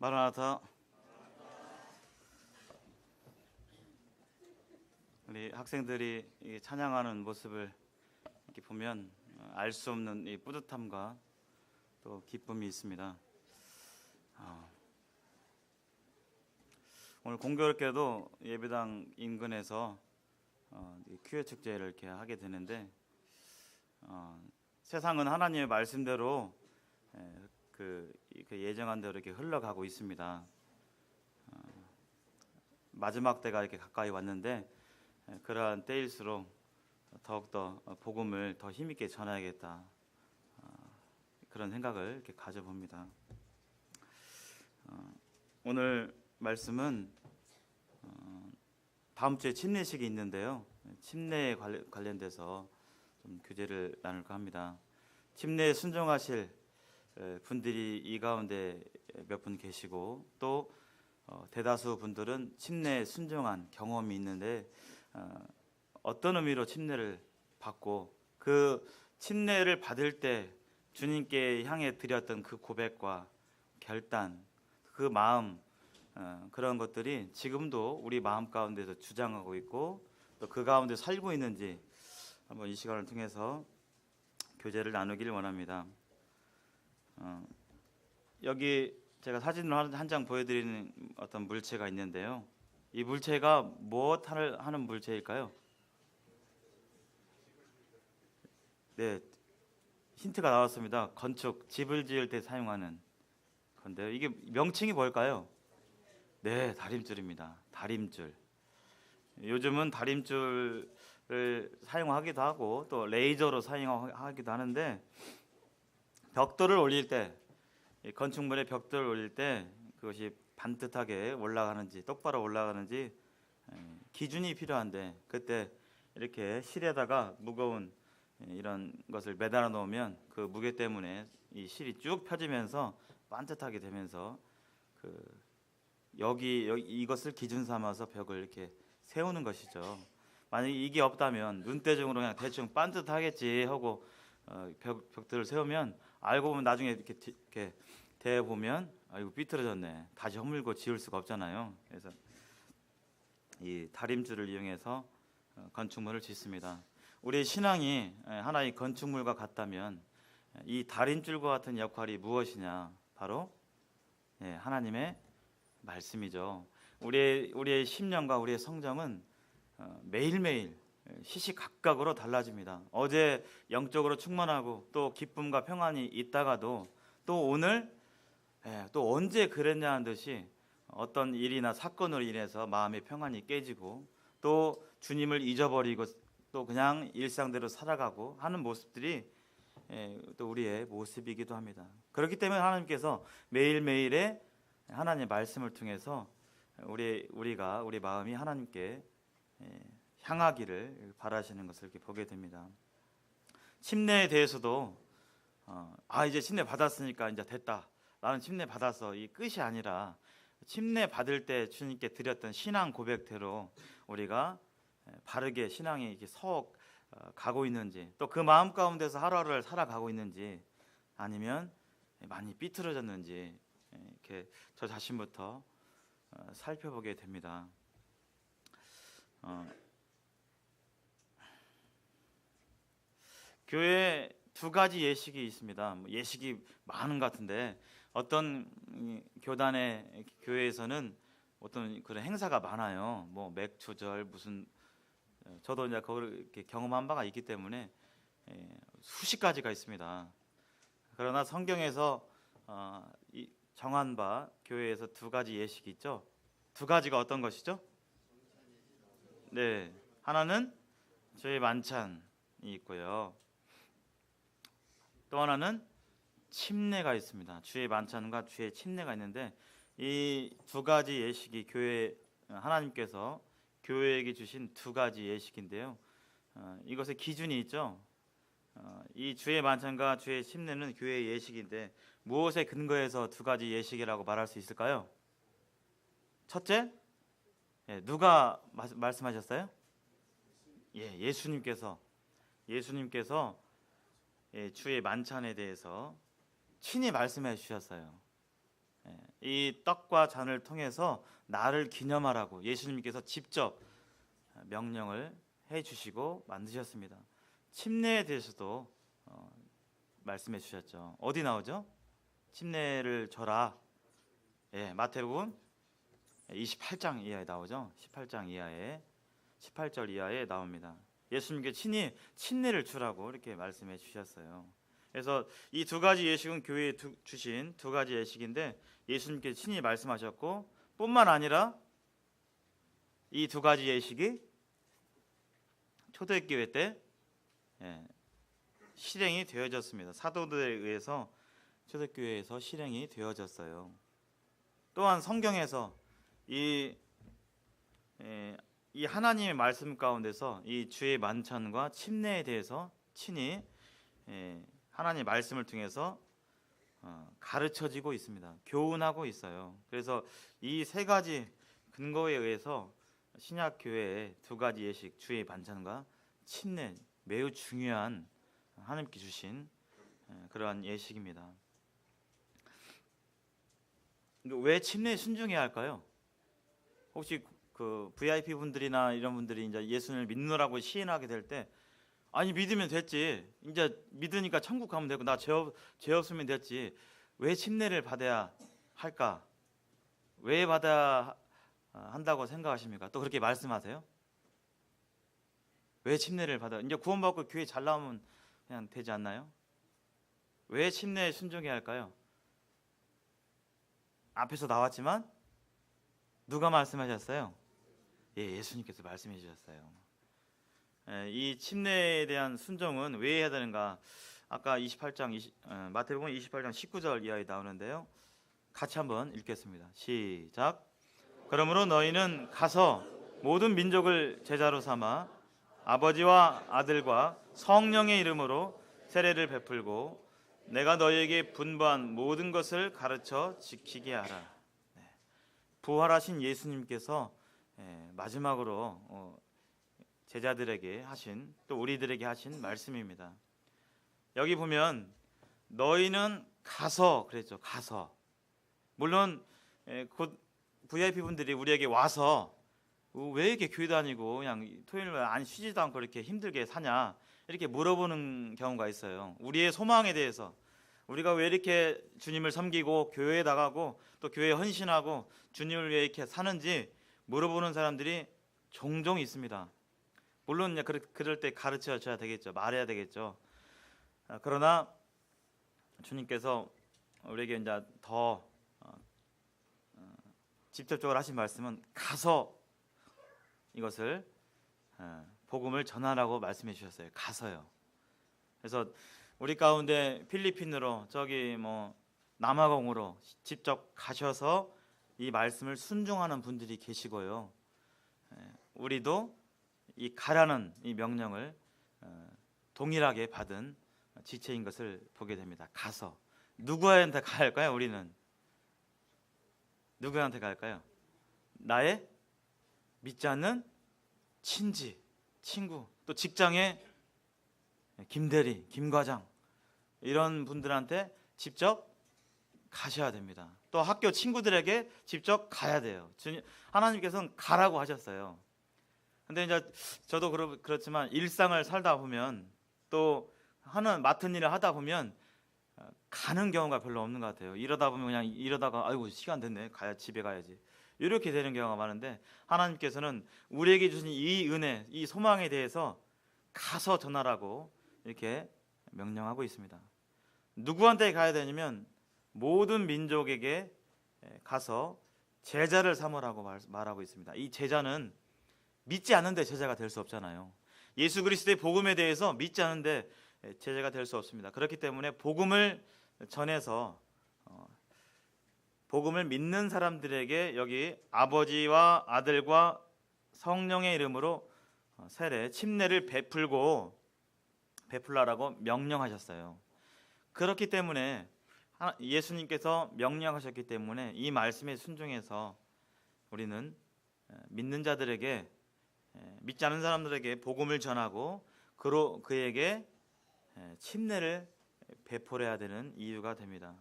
마라나타. 우리 학생들이 이 찬양하는 모습을 이렇게 보면 알 수 없는 이 뿌듯함과 또 기쁨이 있습니다. 오늘 공교롭게도 예배당 인근에서 큐어 축제를 이렇게 하게 되는데, 세상은 하나님의 말씀대로 그 예정한 대로 이렇게 흘러가고 있습니다. 마지막 때가 이렇게 가까이 왔는데, 그러한 때일수록 더욱더 복음을 더 힘있게 전해야겠다, 그런 생각을 이렇게 가져봅니다. 오늘 말씀은 다음 주에 침례식이 있는데요, 침례에 관련돼서 좀 교제를 나눌까 합니다. 침례에 순종하실 분들이 이 가운데 몇 분 계시고, 또 대다수 분들은 침례에 순종한 경험이 있는데, 어떤 의미로 침례를 받고 그 침례를 받을 때 주님께 향해 드렸던 그 고백과 결단, 그 마음, 그런 것들이 지금도 우리 마음 가운데서 주장하고 있고 또 그 가운데 살고 있는지 한번 이 시간을 통해서 교제를 나누기를 원합니다. 여기 제가 사진으로 한 장 보여드리는 어떤 물체가 있는데요, 이 물체가 무엇을 하는 물체일까요? 네, 힌트가 나왔습니다. 건축, 집을 지을 때 사용하는 건데요, 이게 명칭이 뭘까요? 네, 다림줄입니다. 다림줄. 요즘은 다림줄을 사용하기도 하고 또 레이저로 사용하기도 하는데, 벽돌을 올릴 때, 건축물의 벽돌을 올릴 때 그것이 반듯하게 올라가는지 똑바로 올라가는지 기준이 필요한데, 그때 이렇게 실에다가 무거운 이런 것을 매달아 놓으면 그 무게 때문에 이 실이 쭉 펴지면서 반듯하게 되면서 여기 이것을 기준 삼아서 벽을 이렇게 세우는 것이죠. 만약에 이게 없다면 눈대중으로 그냥 대충 반듯하겠지 하고 벽들을 세우면 알고 보면 나중에 이렇게 대 보면 이거 삐뚤어졌네, 다시 허물고 지을 수가 없잖아요. 그래서 이 다림줄을 이용해서 건축물을 짓습니다. 우리 신앙이 하나의 건축물과 같다면 이 다림줄과 같은 역할이 무엇이냐? 바로 하나님의 말씀이죠. 우리의 심령과 우리의 성정은 매일매일 시시각각으로 달라집니다. 어제 영적으로 충만하고 또 기쁨과 평안이 있다가도 또 오늘 또 언제 그랬냐 하는 듯이 어떤 일이나 사건으로 인해서 마음의 평안이 깨지고 또 주님을 잊어버리고 또 그냥 일상대로 살아가고 하는 모습들이 또 우리의 모습이기도 합니다. 그렇기 때문에 하나님께서 매일매일의 하나님의 말씀을 통해서 우리 마음이 하나님께 향하기를 바라시는 것을 이렇게 보게 됩니다. 침례에 대해서도 이제 침례 받았으니까 이제 됐다, 나는 침례 받아서 이 끝이 아니라 침례 받을 때 주님께 드렸던 신앙 고백대로 우리가 바르게 신앙이 이렇게 가고 있는지, 또 그 마음 가운데서 하루하루를 살아가고 있는지, 아니면 많이 삐뚤어졌는지 이렇게 저 자신부터 살펴보게 됩니다. 교회에 두 가지 예식이 있습니다. 예식이 많은 것 같은데, 어떤 교단의 교회에서는 어떤 그런 행사가 많아요. 뭐 맥주절 무슨, 저도 이제 그걸 이렇게 경험한 바가 있기 때문에 수십 가지가 있습니다. 그러나 성경에서 정한 바 교회에서 두 가지 예식이 있죠. 두 가지가 어떤 것이죠? 네, 하나는 주의 만찬이 있고요, 또 하나는 침례가 있습니다. 주의 만찬과 주의 침례가 있는데, 이 두 가지 예식이 하나님께서 교회에게 주신 두 가지 예식인데요, 이것의 기준이 있죠. 이 주의 만찬과 주의 침례는 교회의 예식인데, 무엇에 근거해서 두 가지 예식이라고 말할 수 있을까요? 첫째, 누가 말씀하셨어요? 예수님께서 주의 만찬에 대해서 친히 말씀해 주셨어요. 이 떡과 잔을 통해서 나를 기념하라고 예수님께서 직접 명령을 해주시고 만드셨습니다. 침례에 대해서도 말씀해 주셨죠. 어디 나오죠? 침례를 줘라. 마태복음 28장 이하에 나오죠. 18장 이하에 18절 이하에 나옵니다. 예수님께 친히 침례를 주라고 이렇게 말씀해 주셨어요. 그래서 이 두 가지 예식은 교회에 주신 두 가지 예식인데 예수님께 친히 말씀하셨고 뿐만 아니라 이 두 가지 예식이 초대교회 때 실행이 되어졌습니다. 사도들에 의해서 초대교회에서 실행이 되어졌어요. 또한 성경에서 이 하나님의 말씀 가운데서 이 주의 만찬과 침례에 대해서 친히 하나님의 말씀을 통해서 가르쳐지고 있습니다. 교훈하고 있어요. 그래서 이 세 가지 근거에 의해서 신약 교회의 두 가지 예식, 주의 반찬과 침례 매우 중요한 하나님께 주신 그러한 예식입니다. 왜 침례에 순종해야 할까요? 혹시 그 VIP 분들이나 이런 분들이 이제 예수님을 믿노라고 시인하게 될 때 아니 믿으면 됐지. 이제 믿으니까 천국 가면 되고 나 죄 없으면 됐지. 왜 침례를 받아야 할까? 왜 받아야 한다고 생각하십니까? 또 그렇게 말씀하세요? 왜 침례를 받아? 이제 구원받고 교회 잘 나오면 그냥 되지 않나요? 왜 침례에 순종해야 할까요? 앞에서 나왔지만 누가 말씀하셨어요? 예수님께서 말씀해 주셨어요. 이 침례에 대한 순종은 왜 해야 되는가? 아까 28장 마태복음 28장 19절 이하에 나오는데요. 같이 한번 읽겠습니다. 시작. 그러므로 너희는 가서 모든 민족을 제자로 삼아 아버지와 아들과 성령의 이름으로 세례를 베풀고 내가 너희에게 분부한 모든 것을 가르쳐 지키게 하라. 부활하신 예수님께서 마지막으로 제자들에게 하신 또 우리들에게 하신 말씀입니다. 여기 보면 너희는 가서 그랬죠. 가서. 물론 곧 VIP 분들이 우리에게 와서 왜 이렇게 교회 다니고 그냥 토요일 안 쉬지도 않고 이렇게 힘들게 사냐 이렇게 물어보는 경우가 있어요. 우리의 소망에 대해서 우리가 왜 이렇게 주님을 섬기고 교회에 나가고 또 교회에 헌신하고 주님을 위해 이렇게 사는지 물어보는 사람들이 종종 있습니다. 물론 그럴 때 가르쳐 줘야 되겠죠. 말해야 되겠죠. 그러나 주님께서 우리에게 이제 더 직접적으로 하신 말씀은 가서 이것을 복음을 전하라고 말씀해 주셨어요. 가서요. 그래서 우리 가운데 필리핀으로 저기 남아공으로 직접 가셔서 이 말씀을 순종하는 분들이 계시고요. 우리도 이 가라는 이 명령을 동일하게 받은 지체인 것을 보게 됩니다. 가서 누구한테 가야 할까요? 우리는 누구한테 갈까요? 나의 믿지 않는 친지, 친구, 또 직장의 김대리, 김과장 이런 분들한테 직접 가셔야 됩니다. 또 학교 친구들에게 직접 가야 돼요. 하나님께서는 가라고 하셨어요. 근데 이제 저도 그렇지만 일상을 살다 보면 또 맡은 일을 하다 보면 가는 경우가 별로 없는 것 같아요. 이러다 보면 그냥 이러다가 아이고 시간 됐네. 집에 가야지. 이렇게 되는 경우가 많은데 하나님께서는 우리에게 주신 이 은혜, 이 소망에 대해서 가서 전하라고 이렇게 명령하고 있습니다. 누구한테 가야 되냐면 모든 민족에게 가서 제자를 삼으라고 말하고 있습니다. 이 제자는 믿지 않는데 제자가 될 수 없잖아요. 예수 그리스도의 복음에 대해서 믿지 않는데 제자가 될 수 없습니다. 그렇기 때문에 복음을 전해서 복음을 믿는 사람들에게 여기 아버지와 아들과 성령의 이름으로 세례, 침례를 베풀라라고 명령하셨어요. 그렇기 때문에 예수님께서 명령하셨기 때문에 이 말씀에 순종해서 우리는 믿는 자들에게 믿지 않은 사람들에게 복음을 전하고 그에게 침례를 베풀어야 되는 이유가 됩니다.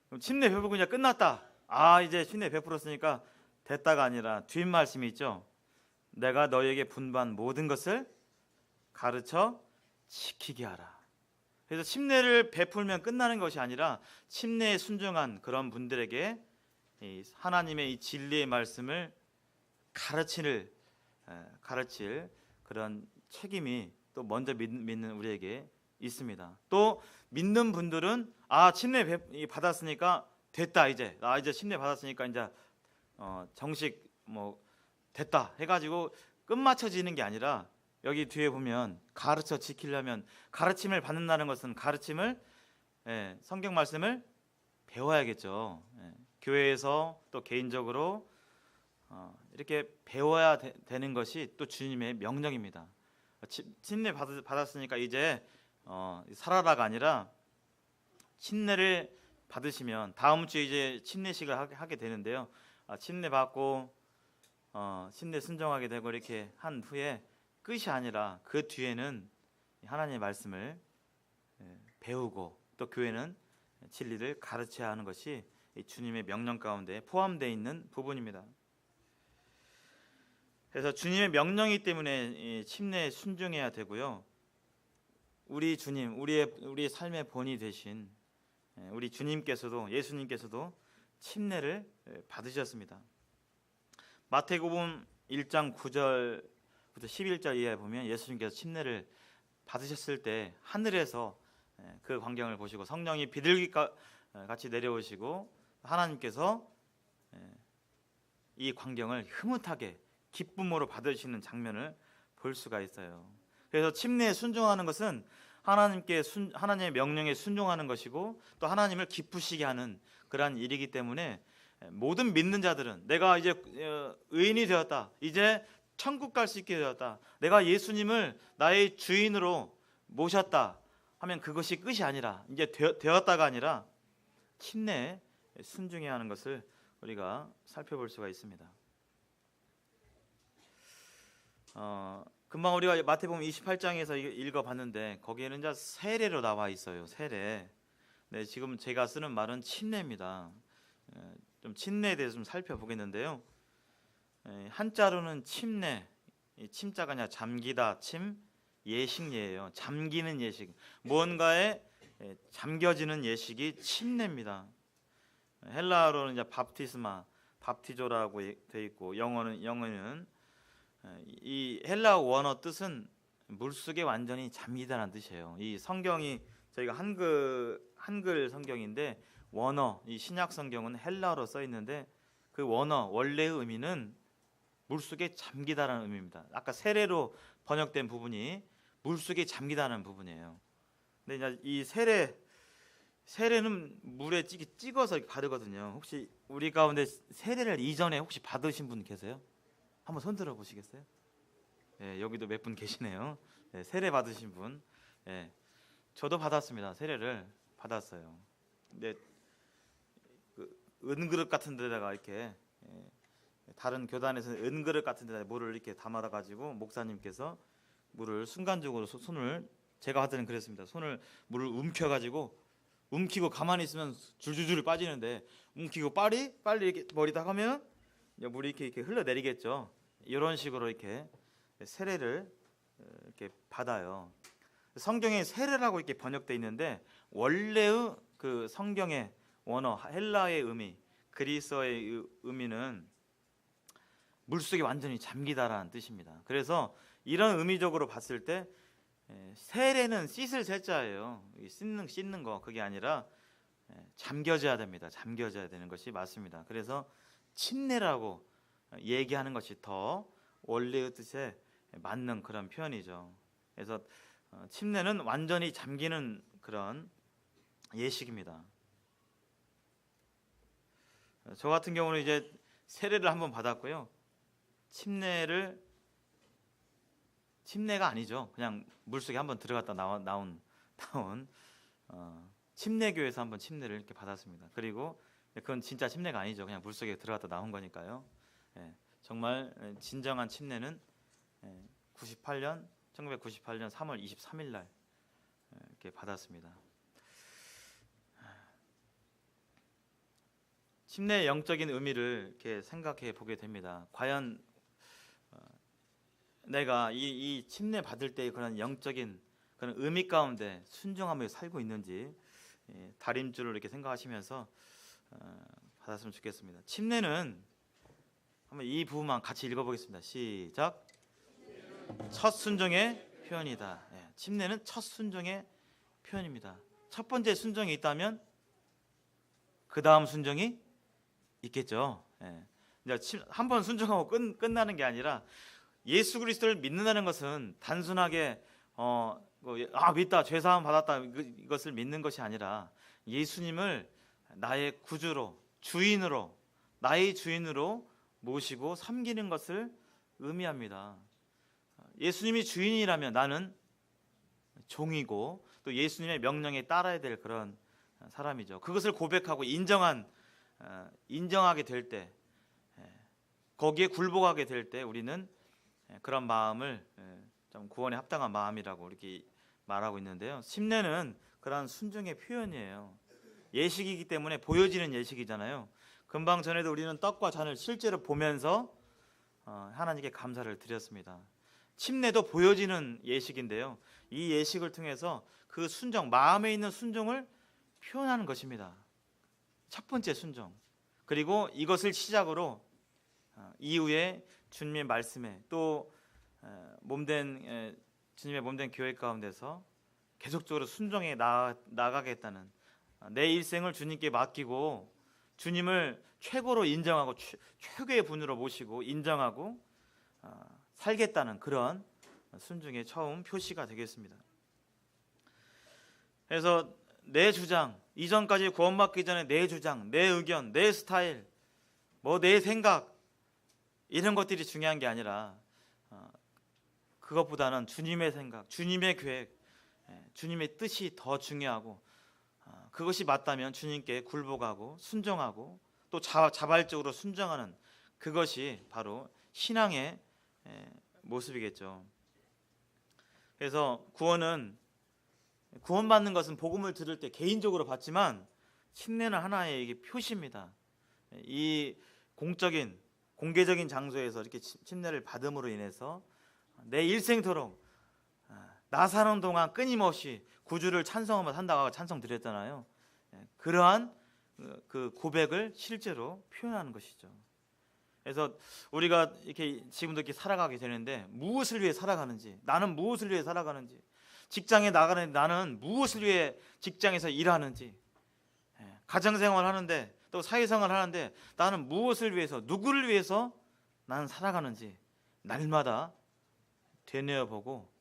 그럼 침례 베풀고 이제 끝났다. 아, 이제 침례 베풀었으니까 됐다가 아니라 뒷 말씀이 있죠. 내가 너에게 분부한 모든 것을 가르쳐 지키게 하라. 그래서 침례를 베풀면 끝나는 것이 아니라 침례에 순종한 그런 분들에게 하나님의 이 진리의 말씀을 가르칠 그런 책임이 또 먼저 믿는 우리에게 있습니다. 또 믿는 분들은 침례 받았으니까 됐다, 이제 나 이제 침례 받았으니까 이제 정식 뭐 됐다 해가지고 끝마쳐지는 게 아니라 여기 뒤에 보면 가르쳐 지키려면 가르침을 받는다는 것은 가르침을 성경 말씀을 배워야겠죠. 교회에서 또 개인적으로 이렇게 배워야 되는 것이 또 주님의 명령입니다. 침례 받았으니까 이제 살아라가 아니라 침례를 받으시면 다음 주에 이제 침례식을 하게 되는데요. 침례 받고 침례 순종하게 되고 이렇게 한 후에 끝이 아니라 그 뒤에는 하나님의 말씀을 배우고 또 교회는 진리를 가르쳐야 하는 것이 주님의 명령 가운데 포함되어 있는 부분입니다. 그래서 주님의 명령이기 때문에 침례에 순종해야 되고요. 우리 주님, 우리의 삶의 본이 되신 우리 주님께서도 예수님께서도 침례를 받으셨습니다. 마태복음 1장 9절부터 11절 이하에 보면 예수님께서 침례를 받으셨을 때 하늘에서 그 광경을 보시고 성령이 비둘기 같이 내려오시고 하나님께서 이 광경을 흐뭇하게 기쁨으로 받으시는 장면을 볼 수가 있어요. 그래서 침례에 순종하는 것은 하나님의 명령에 순종하는 것이고 또 하나님을 기쁘시게 하는 그러한 일이기 때문에 모든 믿는 자들은 내가 이제 의인이 되었다, 이제 천국 갈 수 있게 되었다, 내가 예수님을 나의 주인으로 모셨다 하면 그것이 끝이 아니라 이제 되었다가 아니라 침례에 순종해야 하는 것을 우리가 살펴볼 수가 있습니다. 금방 우리가 마태복음 28장에서 읽어봤는데 거기에는 이제 세례로 나와 있어요. 세례. 네, 지금 제가 쓰는 말은 침례입니다. 좀 침례에 대해서 좀 살펴보겠는데요. 한자로는 침례, 침자가 아니라 잠기다, 예식예예요. 잠기는 예식, 무언가에 잠겨지는 예식이 침례입니다. 헬라어로는 이제 밥티스마, 밥티조라고 되어 있고 영어는 이 헬라어 원어 뜻은 물속에 완전히 잠기다라는 뜻이에요. 이 성경이 저희가 한글 성경인데 원어, 이 신약 성경은 헬라어로 써 있는데 그 원어 원래의 의미는 물속에 잠기다라는 의미입니다. 아까 세례로 번역된 부분이 물속에 잠기다는 부분이에요. 근데 이제 이 세례는 물에 찍어서 바르거든요. 혹시 우리 가운데 세례를 이전에 혹시 받으신 분 계세요? 한번 손 들어 보시겠어요? 여기도 몇 분 계시네요. 세례 받으신 분. 저도 받았습니다. 세례를 받았어요. 근데 그 은그릇 같은 데다가 이렇게 다른 교단에서는 은그릇 같은 데다 물을 이렇게 담아다 가지고 목사님께서 물을 순간적으로 손을, 제가 할 때는 그랬습니다. 물을 움켜 가지고 움키고 가만히 있으면 줄줄줄 빠지는데 움키고 빨리 이렇게 머리다 하면 물이 이렇게 흘러내리겠죠. 이런 식으로 이렇게 세례를 이렇게 받아요. 성경에 세례라고 이렇게 번역되어 있는데 원래의 그 성경의 원어 헬라의 의미, 그리스어의 의미는 물속에 완전히 잠기다라는 뜻입니다. 그래서 이런 의미적으로 봤을 때 세례는 씻을 세자예요. 씻는 거, 그게 아니라 잠겨져야 됩니다. 잠겨져야 되는 것이 맞습니다. 그래서 침례라고 얘기하는 것이 더 원래의 뜻에 맞는 그런 표현이죠. 그래서 침례는 완전히 잠기는 그런 예식입니다. 저 같은 경우는 이제 세례를 한번 받았고요. 침례가 아니죠. 그냥 물속에 한번 들어갔다 나온 침례교에서 한번 침례를 이렇게 받았습니다. 그리고 그건 진짜 침례가 아니죠. 그냥 물속에 들어갔다 나온 거니까요. 정말 진정한 침례는 1998년 3월 23일 날 이렇게 받았습니다. 침례의 영적인 의미를 이렇게 생각해 보게 됩니다. 과연 내가 이 침례 받을 때의 그런 영적인 그런 의미 가운데 순종하며 살고 있는지 다림줄을 이렇게 생각하시면서 받았으면 좋겠습니다. 침례는 한번 이 부분만 같이 읽어보겠습니다. 시작. 첫 순종의 표현이다. 침례는 첫 순종의 표현입니다. 첫 번째 순종이 있다면 그 다음 순종이 있겠죠. 한 번 순종하고 끝나는 게 아니라 예수 그리스도를 믿는다는 것은 단순하게 믿다, 죄사함 받았다 이것을 믿는 것이 아니라 예수님을 나의 구주로, 주인으로, 나의 주인으로 모시고 섬기는 것을 의미합니다. 예수님이 주인이라면 나는 종이고 또 예수님의 명령에 따라야 될 그런 사람이죠. 그것을 고백하고 인정하게 될 때, 거기에 굴복하게 될 때 우리는 그런 마음을 좀 구원에 합당한 마음이라고 이렇게 말하고 있는데요. 침례는 그런 순종의 표현이에요. 예식이기 때문에 보여지는 예식이잖아요. 금방 전에도 우리는 떡과 잔을 실제로 보면서 하나님께 감사를 드렸습니다. 침례도 보여지는 예식인데요. 이 예식을 통해서 그 순종, 마음에 있는 순종을 표현하는 것입니다. 첫 번째 순종. 그리고 이것을 시작으로 이후에 주님의 말씀에 또 주님의 몸된 교회 가운데서 계속적으로 순종해 나가겠다는, 내 일생을 주님께 맡기고 주님을 최고로 인정하고 최고의 분으로 모시고 인정하고 살겠다는 그런 순종의 처음 표시가 되겠습니다. 그래서 내 주장, 이전까지 구원받기 전에 내 주장, 내 의견, 내 스타일, 내 생각 이런 것들이 중요한 게 아니라 그것보다는 주님의 생각, 주님의 계획, 주님의 뜻이 더 중요하고, 그것이 맞다면 주님께 굴복하고 순종하고 또 자발적으로 순종하는 그것이 바로 신앙의 모습이겠죠. 그래서 구원받는 것은 복음을 들을 때 개인적으로 받지만 침례는 하나의 이게 표시입니다. 이 공개적인 장소에서 이렇게 침례를 받음으로 인해서 내 일생토록 나 사는 동안 끊임없이 구주를 찬송하며 산다고 찬송 드렸잖아요. 그러한 그 고백을 실제로 표현하는 것이죠. 그래서 우리가 이렇게 지금도 이렇게 살아가게 되는데 무엇을 위해 살아가는지, 나는 무엇을 위해 살아가는지, 직장에 나가는데 나는 무엇을 위해 직장에서 일하는지, 가정생활 하는데 또 사회생활 하는데 나는 무엇을 위해서, 누구를 위해서 나는 살아가는지 날마다 되뇌어보고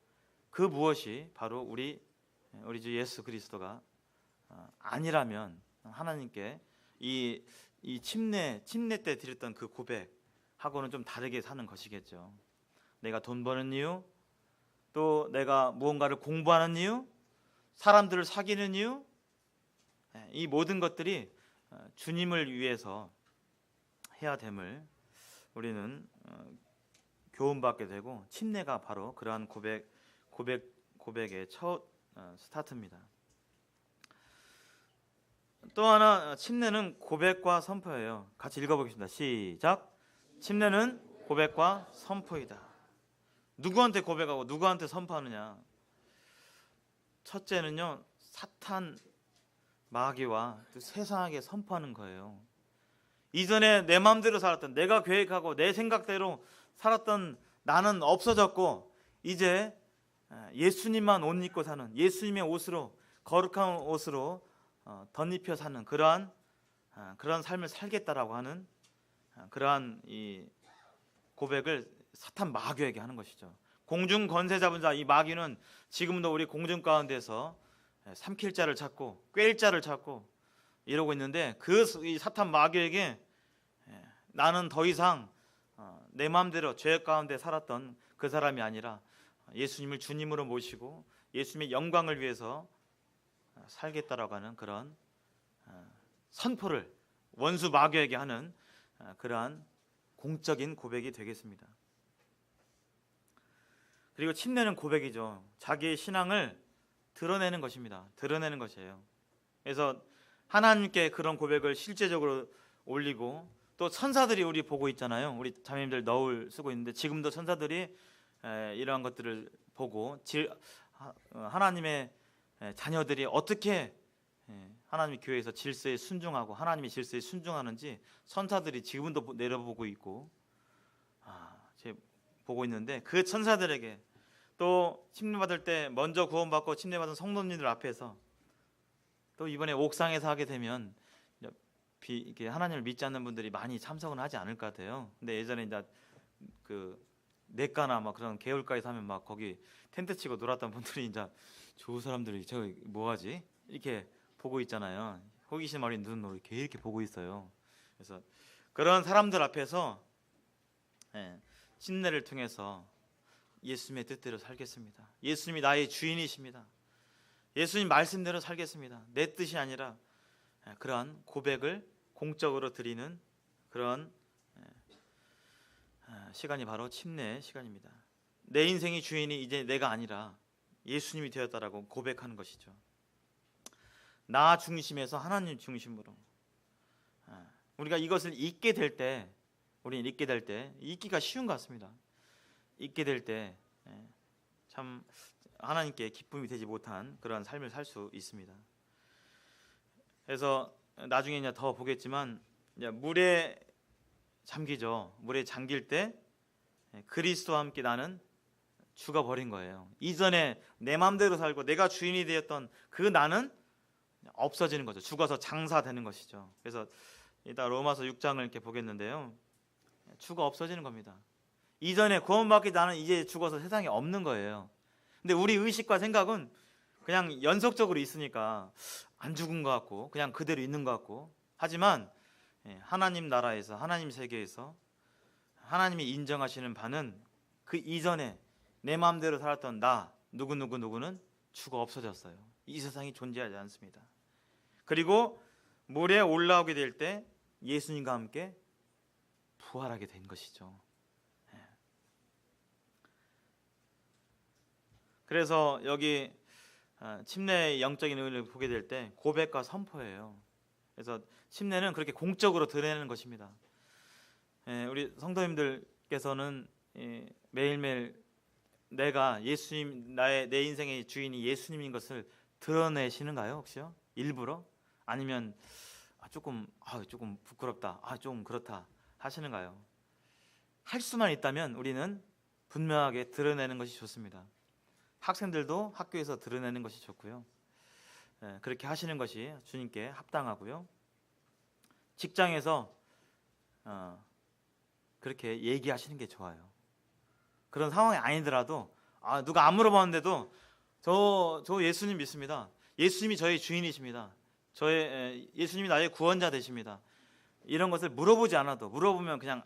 그 무엇이 바로 우리 주 예수 그리스도가 아니라면 하나님께 이 침례 때 드렸던 그 고백하고는 좀 다르게 사는 것이겠죠. 내가 돈 버는 이유, 또 내가 무언가를 공부하는 이유, 사람들을 사귀는 이유, 이 모든 것들이 주님을 위해서 해야 됨을 우리는 교훈받게 되고, 침례가 바로 그러한 고백의 첫 스타트입니다. 또 하나, 침례는 고백과 선포예요. 같이 읽어보겠습니다. 시작. 침례는 고백과 선포이다. 누구한테 고백하고 누구한테 선포하느냐? 첫째는요, 사탄 마귀와 또 세상에게 선포하는 거예요. 이전에 내 마음대로 살았던, 내가 계획하고 내 생각대로 살았던 나는 없어졌고, 이제 예수님만 옷 입고 사는, 예수님의 옷으로, 거룩한 옷으로 덧입혀 사는 그러한 삶을 살겠다라고 하는 그러한 이 고백을 사탄 마귀에게 하는 것이죠. 공중 권세 잡은 자, 이 마귀는 지금도 우리 공중 가운데서 삼킬 자를 찾고 꿰일 자를 찾고 이러고 있는데, 이 사탄 마귀에게 나는 더 이상 내 마음대로 죄 가운데 살았던 그 사람이 아니라 예수님을 주님으로 모시고 예수님의 영광을 위해서 살겠다라고 하는 그런 선포를 원수 마귀에게 하는 그러한 공적인 고백이 되겠습니다. 그리고 침례는 고백이죠. 자기의 신앙을 드러내는 것입니다. 드러내는 것이에요. 그래서 하나님께 그런 고백을 실제적으로 올리고, 또 천사들이 우리 보고 있잖아요. 우리 자매님들 너울 쓰고 있는데 지금도 천사들이 이러한 것들을 보고 하나님의 자녀들이 어떻게 하나님의 교회에서 질서에 순종하고 하나님의 질서에 순종하는지 천사들이 지금도 내려보고 있고 보고 있는데, 그 천사들에게 또 침례받을 때 먼저 구원받고 침례받은 성도님들 앞에서 또 이번에 옥상에서 하게 되면 이렇게 하나님을 믿지 않는 분들이 많이 참석은 하지 않을 것 같아요. 근데 예전에 이제 그 냇가나 막 그런 개울가에서 하면 막 거기 텐트 치고 놀았던 분들이 이제 저 사람들이 저 뭐하지 이렇게 보고 있잖아요. 호기심 어린 눈으로 이렇게 보고 있어요. 그래서 그런 사람들 앞에서 침례를 통해서 예수님의 뜻대로 살겠습니다. 예수님이 나의 주인이십니다. 예수님 말씀대로 살겠습니다. 내 뜻이 아니라, 그러한 고백을 공적으로 드리는 그런 시간이 바로 침례 시간입니다. 내 인생의 주인이 이제 내가 아니라 예수님이 되었다라고 고백하는 것이죠. 나 중심에서 하나님 중심으로. 우리가 이것을 잊게 될 때, 우리는 잊게 될 때, 잊기가 쉬운 것 같습니다. 잊게 될 때 참 하나님께 기쁨이 되지 못한 그런 삶을 살 수 있습니다. 그래서 나중에 이제 더 보겠지만, 이제 물에 잠기죠. 물에 잠길 때 그리스도와 함께 나는 죽어버린 거예요. 이전에 내 마음대로 살고 내가 주인이 되었던 그 나는 없어지는 거죠. 죽어서 장사되는 것이죠. 그래서 이따 로마서 6장을 이렇게 보겠는데요, 죽어 없어지는 겁니다. 이전에 구원받기 나는 이제 죽어서 세상에 없는 거예요. 근데 우리 의식과 생각은 그냥 연속적으로 있으니까 안 죽은 것 같고 그냥 그대로 있는 것 같고, 하지만 하나님 나라에서, 하나님 세계에서 하나님이 인정하시는 바는 그 이전에 내 마음대로 살았던 나 누구는 죽어 없어졌어요. 이 세상이 존재하지 않습니다. 그리고 물에 올라오게 될 때 예수님과 함께 부활하게 된 것이죠. 그래서 여기 침례의 영적인 의미를 보게 될 때 고백과 선포예요. 그래서 침례는 그렇게 공적으로 드러내는 것입니다. 우리 성도님들께서는 매일매일 내가 예수님, 내 인생의 주인이 예수님인 것을 드러내시는가요? 혹시요? 일부러? 아니면 조금 부끄럽다, 좀 그렇다 하시는가요? 할 수만 있다면 우리는 분명하게 드러내는 것이 좋습니다. 학생들도 학교에서 드러내는 것이 좋고요. 그렇게 하시는 것이 주님께 합당하고요. 직장에서 그렇게 얘기하시는 게 좋아요. 그런 상황이 아니더라도 누가 안 물어봤는데도 저 예수님 믿습니다. 예수님이 저의 주인이십니다. 예수님이 나의 구원자 되십니다. 이런 것을 물어보지 않아도, 물어보면 그냥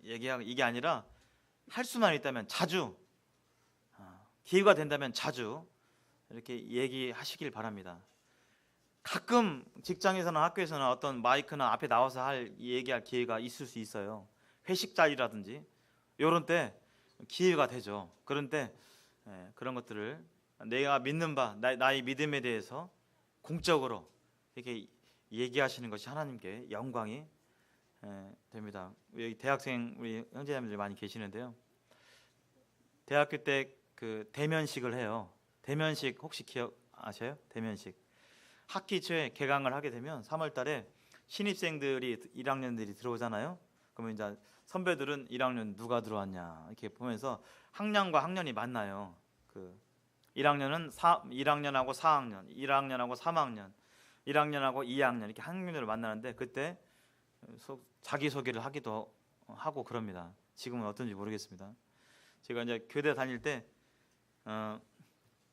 얘기하고, 이게 아니라 할 수만 있다면 자주, 기회가 된다면 자주 이렇게 얘기하시길 바랍니다. 가끔 직장에서나 학교에서나 어떤 마이크나 앞에 나와서 얘기할 기회가 있을 수 있어요. 회식 자리라든지 이런 때 기회가 되죠. 그런 때 그런 것들을 내가 믿는 바, 나의 믿음에 대해서 공적으로 이렇게 얘기하시는 것이 하나님께 영광이 됩니다. 여기 대학생 우리 형제자매들 많이 계시는데요. 대학교 때 그 대면식을 해요. 대면식 혹시 기억하세요? 대면식. 학기 초에 개강을 하게 되면 3월 달에 신입생들이 1학년들이 들어오잖아요. 그러면 이제 선배들은 1학년 누가 들어왔냐 이렇게 보면서 학년과 학년이 만나요. 그 1학년은 1학년하고 4학년, 1학년하고 3학년, 1학년하고 2학년 이렇게 학년으로 만나는데, 그때 자기소개를 하기도 하고 그럽니다. 지금은 어떤지 모르겠습니다. 제가 이제 교대 다닐 때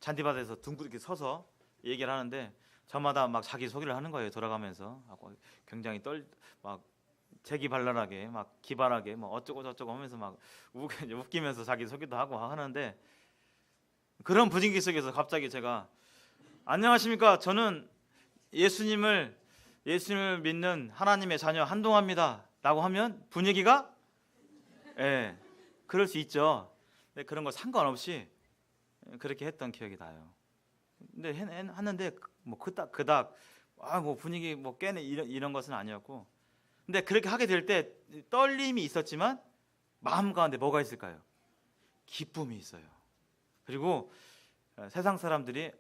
잔디밭에서 둥근 이렇게 서서 얘기를 하는데 저마다 막 자기소개를 하는 거예요. 돌아가면서 굉장히 막 재기발랄하게, 막 기발하게, 뭐 어쩌고 저쩌고 하면서 막 웃기면서 자기소개도 하고 하는데, 그런 분위기 속에서 갑자기 제가 안녕하십니까, 저는 예수님을 믿는 하나님의 자녀 한동화입니다 라고 하면 분위기가 그럴 수 있죠. 근데 그런 거 상관없이 그렇게 했던 기억이 나요. 근데 했는데 뭐 그닥 뭐 분위기 뭐 깨는 이런 것은 아니었고, 근데 그렇게 하게 될 때 떨림이 있었지만 마음 가운데 뭐가 있을까요? 기쁨이 있어요. 그리고 세상 사람들이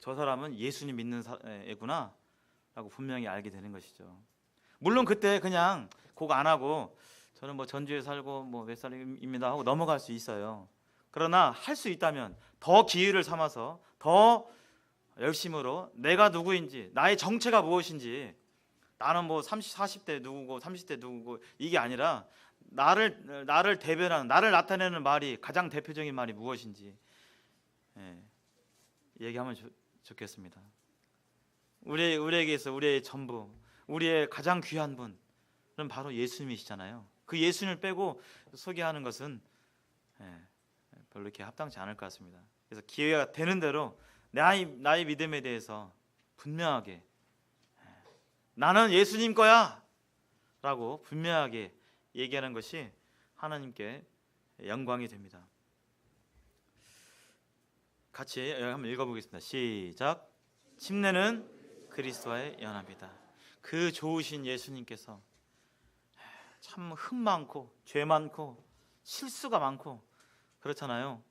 저 사람은 예수님 믿는 애구나 라고 분명히 알게 되는 것이죠. 물론 그때 그냥 곡 안 하고 저는 뭐 전주에 살고 뭐 몇 살입니다 하고 넘어갈 수 있어요. 그러나 할 수 있다면 더 기회를 삼아서 더 열심으로 내가 누구인지, 나의 정체가 무엇인지, 나는 뭐 40대 누구고 30대 누구고 이게 아니라 나를 대변하는, 나를 나타내는 말이, 가장 대표적인 말이 무엇인지 얘기하면 좋겠습니다. 우리에게서 우리의 전부, 우리의 가장 귀한 분은 바로 예수님이시잖아요. 그 예수님을 빼고 소개하는 것은 별로 이렇게 합당치 않을 것 같습니다. 그래서 기회가 되는 대로 나의 믿음에 대해서 분명하게 나는 예수님 거야 라고 분명하게 얘기하는 것이 하나님께 영광이 됩니다. 같이 한번 읽어보겠습니다. 시작. 침례는 그리스도와의 연합이다. 그 좋으신 예수님께서 참 흠 많고 죄 많고 실수가 많고 그렇잖아요.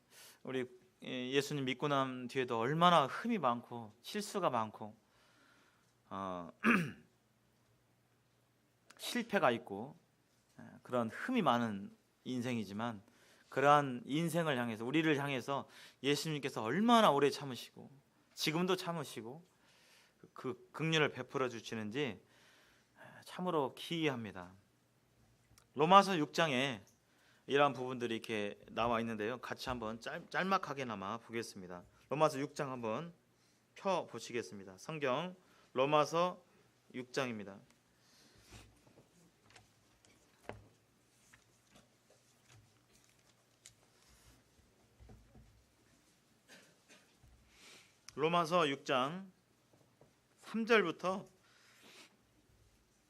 우리 예수님 믿고 난 뒤에도 얼마나 흠이 많고 실수가 많고 실패가 있고 그런 흠이 많은 인생이지만, 그러한 인생을 향해서, 우리를 향해서 예수님께서 얼마나 오래 참으시고 지금도 참으시고 그 긍휼을 베풀어 주시는지 참으로 기이합니다. 로마서 6장에 이러한 부분들이 이렇게 나와 있는데요. 같이 한번 짤막하게나마 보겠습니다. 로마서 6장 한번 펴 보시겠습니다. 성경 로마서 6장입니다. 로마서 6장 3절부터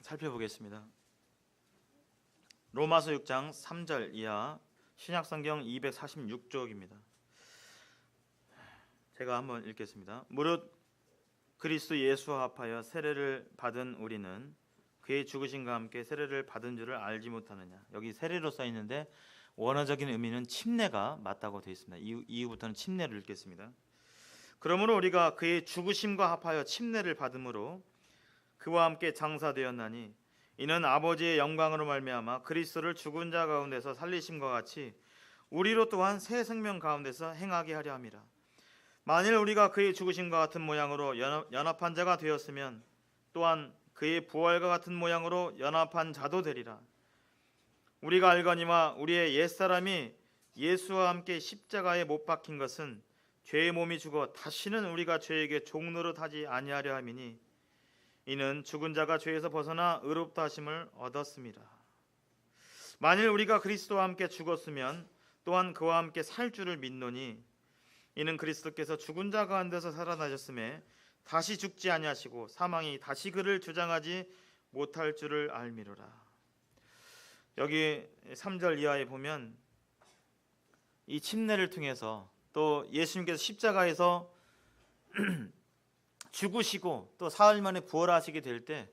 살펴보겠습니다. 로마서 6장 3절 이하 신약성경 246쪽입니다. 제가 한번 읽겠습니다. 무릇 그리스도 예수와 합하여 세례를 받은 우리는 그의 죽으심과 함께 세례를 받은 줄을 알지 못하느냐. 여기 세례로 써 있는데 원어적인 의미는 침례가 맞다고 되어 있습니다. 이후부터는 침례를 읽겠습니다. 그러므로 우리가 그의 죽으심과 합하여 침례를 받음으로 그와 함께 장사되었나니 이는 아버지의 영광으로 말미암아 그리스도를 죽은 자 가운데서 살리심과 같이 우리로 또한 새 생명 가운데서 행하게 하려 함이라. 만일 우리가 그의 죽으심과 같은 모양으로 연합한 자가 되었으면 또한 그의 부활과 같은 모양으로 연합한 자도 되리라. 우리가 알거니와 우리의 옛사람이 예수와 함께 십자가에 못 박힌 것은 죄의 몸이 죽어 다시는 우리가 죄에게 종노릇하지 아니하려 함이니 이는 죽은 자가 죄에서 벗어나 의롭다 하심을 얻었습니다. 만일 우리가 그리스도와 함께 죽었으면 또한 그와 함께 살 줄을 믿노니 이는 그리스도께서 죽은 자 가운데서 살아나셨음에 다시 죽지 아니하시고 사망이 다시 그를 주장하지 못할 줄을 알미로라. 여기 3절 이하에 보면 이 침례를 통해서 또 예수님께서 십자가에서 죽으시고 또 사흘 만에 부활하시게 될 때,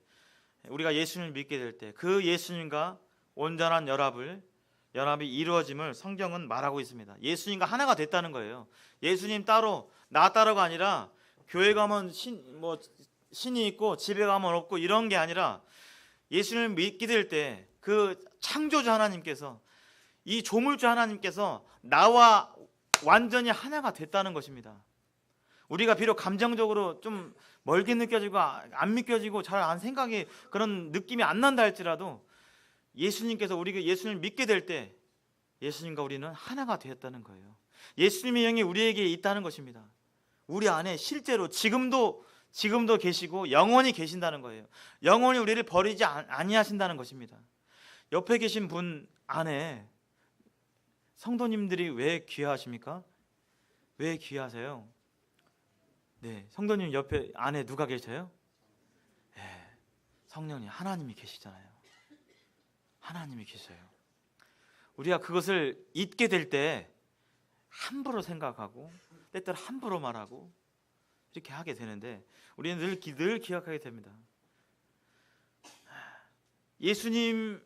우리가 예수님을 믿게 될 때 그 예수님과 온전한 연합이 이루어짐을 성경은 말하고 있습니다. 예수님과 하나가 됐다는 거예요. 예수님 따로 나 따로가 아니라 교회 가면 신이 있고 집에 가면 없고 이런 게 아니라 예수님을 믿게 될 때 그 창조주 하나님께서, 이 조물주 하나님께서 나와 완전히 하나가 됐다는 것입니다. 우리가 비록 감정적으로 좀 멀게 느껴지고 안 믿겨지고 잘 안 생각이, 그런 느낌이 안 난다 할지라도 예수님께서, 우리가 예수님을 믿게 될 때 예수님과 우리는 하나가 되었다는 거예요. 예수님의 영이 우리에게 있다는 것입니다. 우리 안에 실제로 지금도 계시고 영원히 계신다는 거예요. 영원히 우리를 버리지 아니하신다는 것입니다. 옆에 계신 분 안에 성도님들이 왜 귀하십니까? 왜 귀하세요? 네, 성도님 옆에 안에 누가 계셔요? 네, 성령님, 하나님이 계시잖아요. 하나님이 계셔요. 우리가 그것을 잊게 될 때 함부로 생각하고 때때로 함부로 말하고 이렇게 하게 되는데 우리는 늘 기억하게 됩니다. 예수를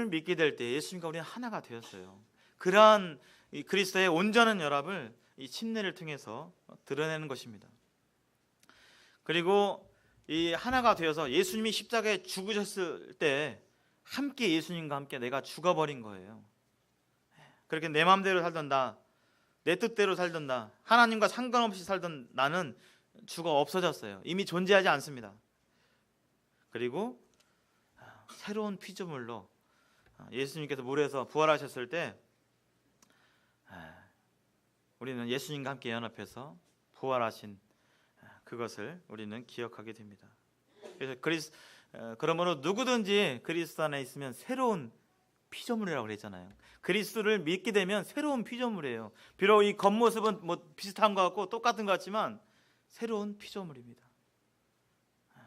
믿게 될 때 예수님과 우리는 하나가 되었어요. 그러한 이 그리스도의 온전한 연합을 이 침례를 통해서 드러내는 것입니다. 그리고 이 하나가 되어서 예수님이 십자가에 죽으셨을 때 함께 예수님과 함께 내가 죽어버린 거예요. 그렇게 내 마음대로 살던 나, 내 뜻대로 살던 나, 하나님과 상관없이 살던 나는 죽어 없어졌어요. 이미 존재하지 않습니다. 그리고 새로운 피조물로 예수님께서 물에서 부활하셨을 때 우리는 예수님과 함께 연합해서 부활하신 그것을 우리는 기억하게 됩니다. 그래서 그러므로 누구든지 그리스도 안에 있으면 새로운 피조물이라고 그랬잖아요. 그리스도를 믿게 되면 새로운 피조물이에요. 비록 이 겉모습은 뭐 비슷한 것 같고 똑같은 것 같지만 새로운 피조물입니다.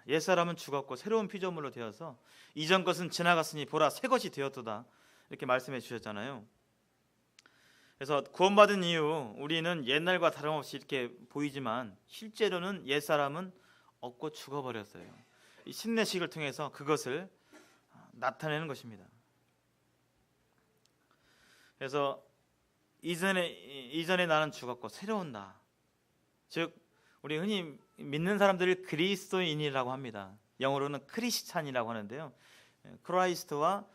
옛사람은 죽었고 새로운 피조물로 되어서 이전 것은 지나갔으니 보라 새 것이 되었도다 이렇게 말씀해 주셨잖아요. 그래서 구원받은 이후 우리는 옛날과 다름없이 이렇게 보이지만 실제로는 옛사람은 없고 죽어버렸어요. 이 침례식을 통해서 그것을 나타내는 것입니다. 그래서 이전에 나는 죽었고 새로운 나, 즉 우리 흔히 믿는 사람들을 그리스도인이라고 합니다. 영어로는 크리스찬이라고 하는데요. 크라이스트와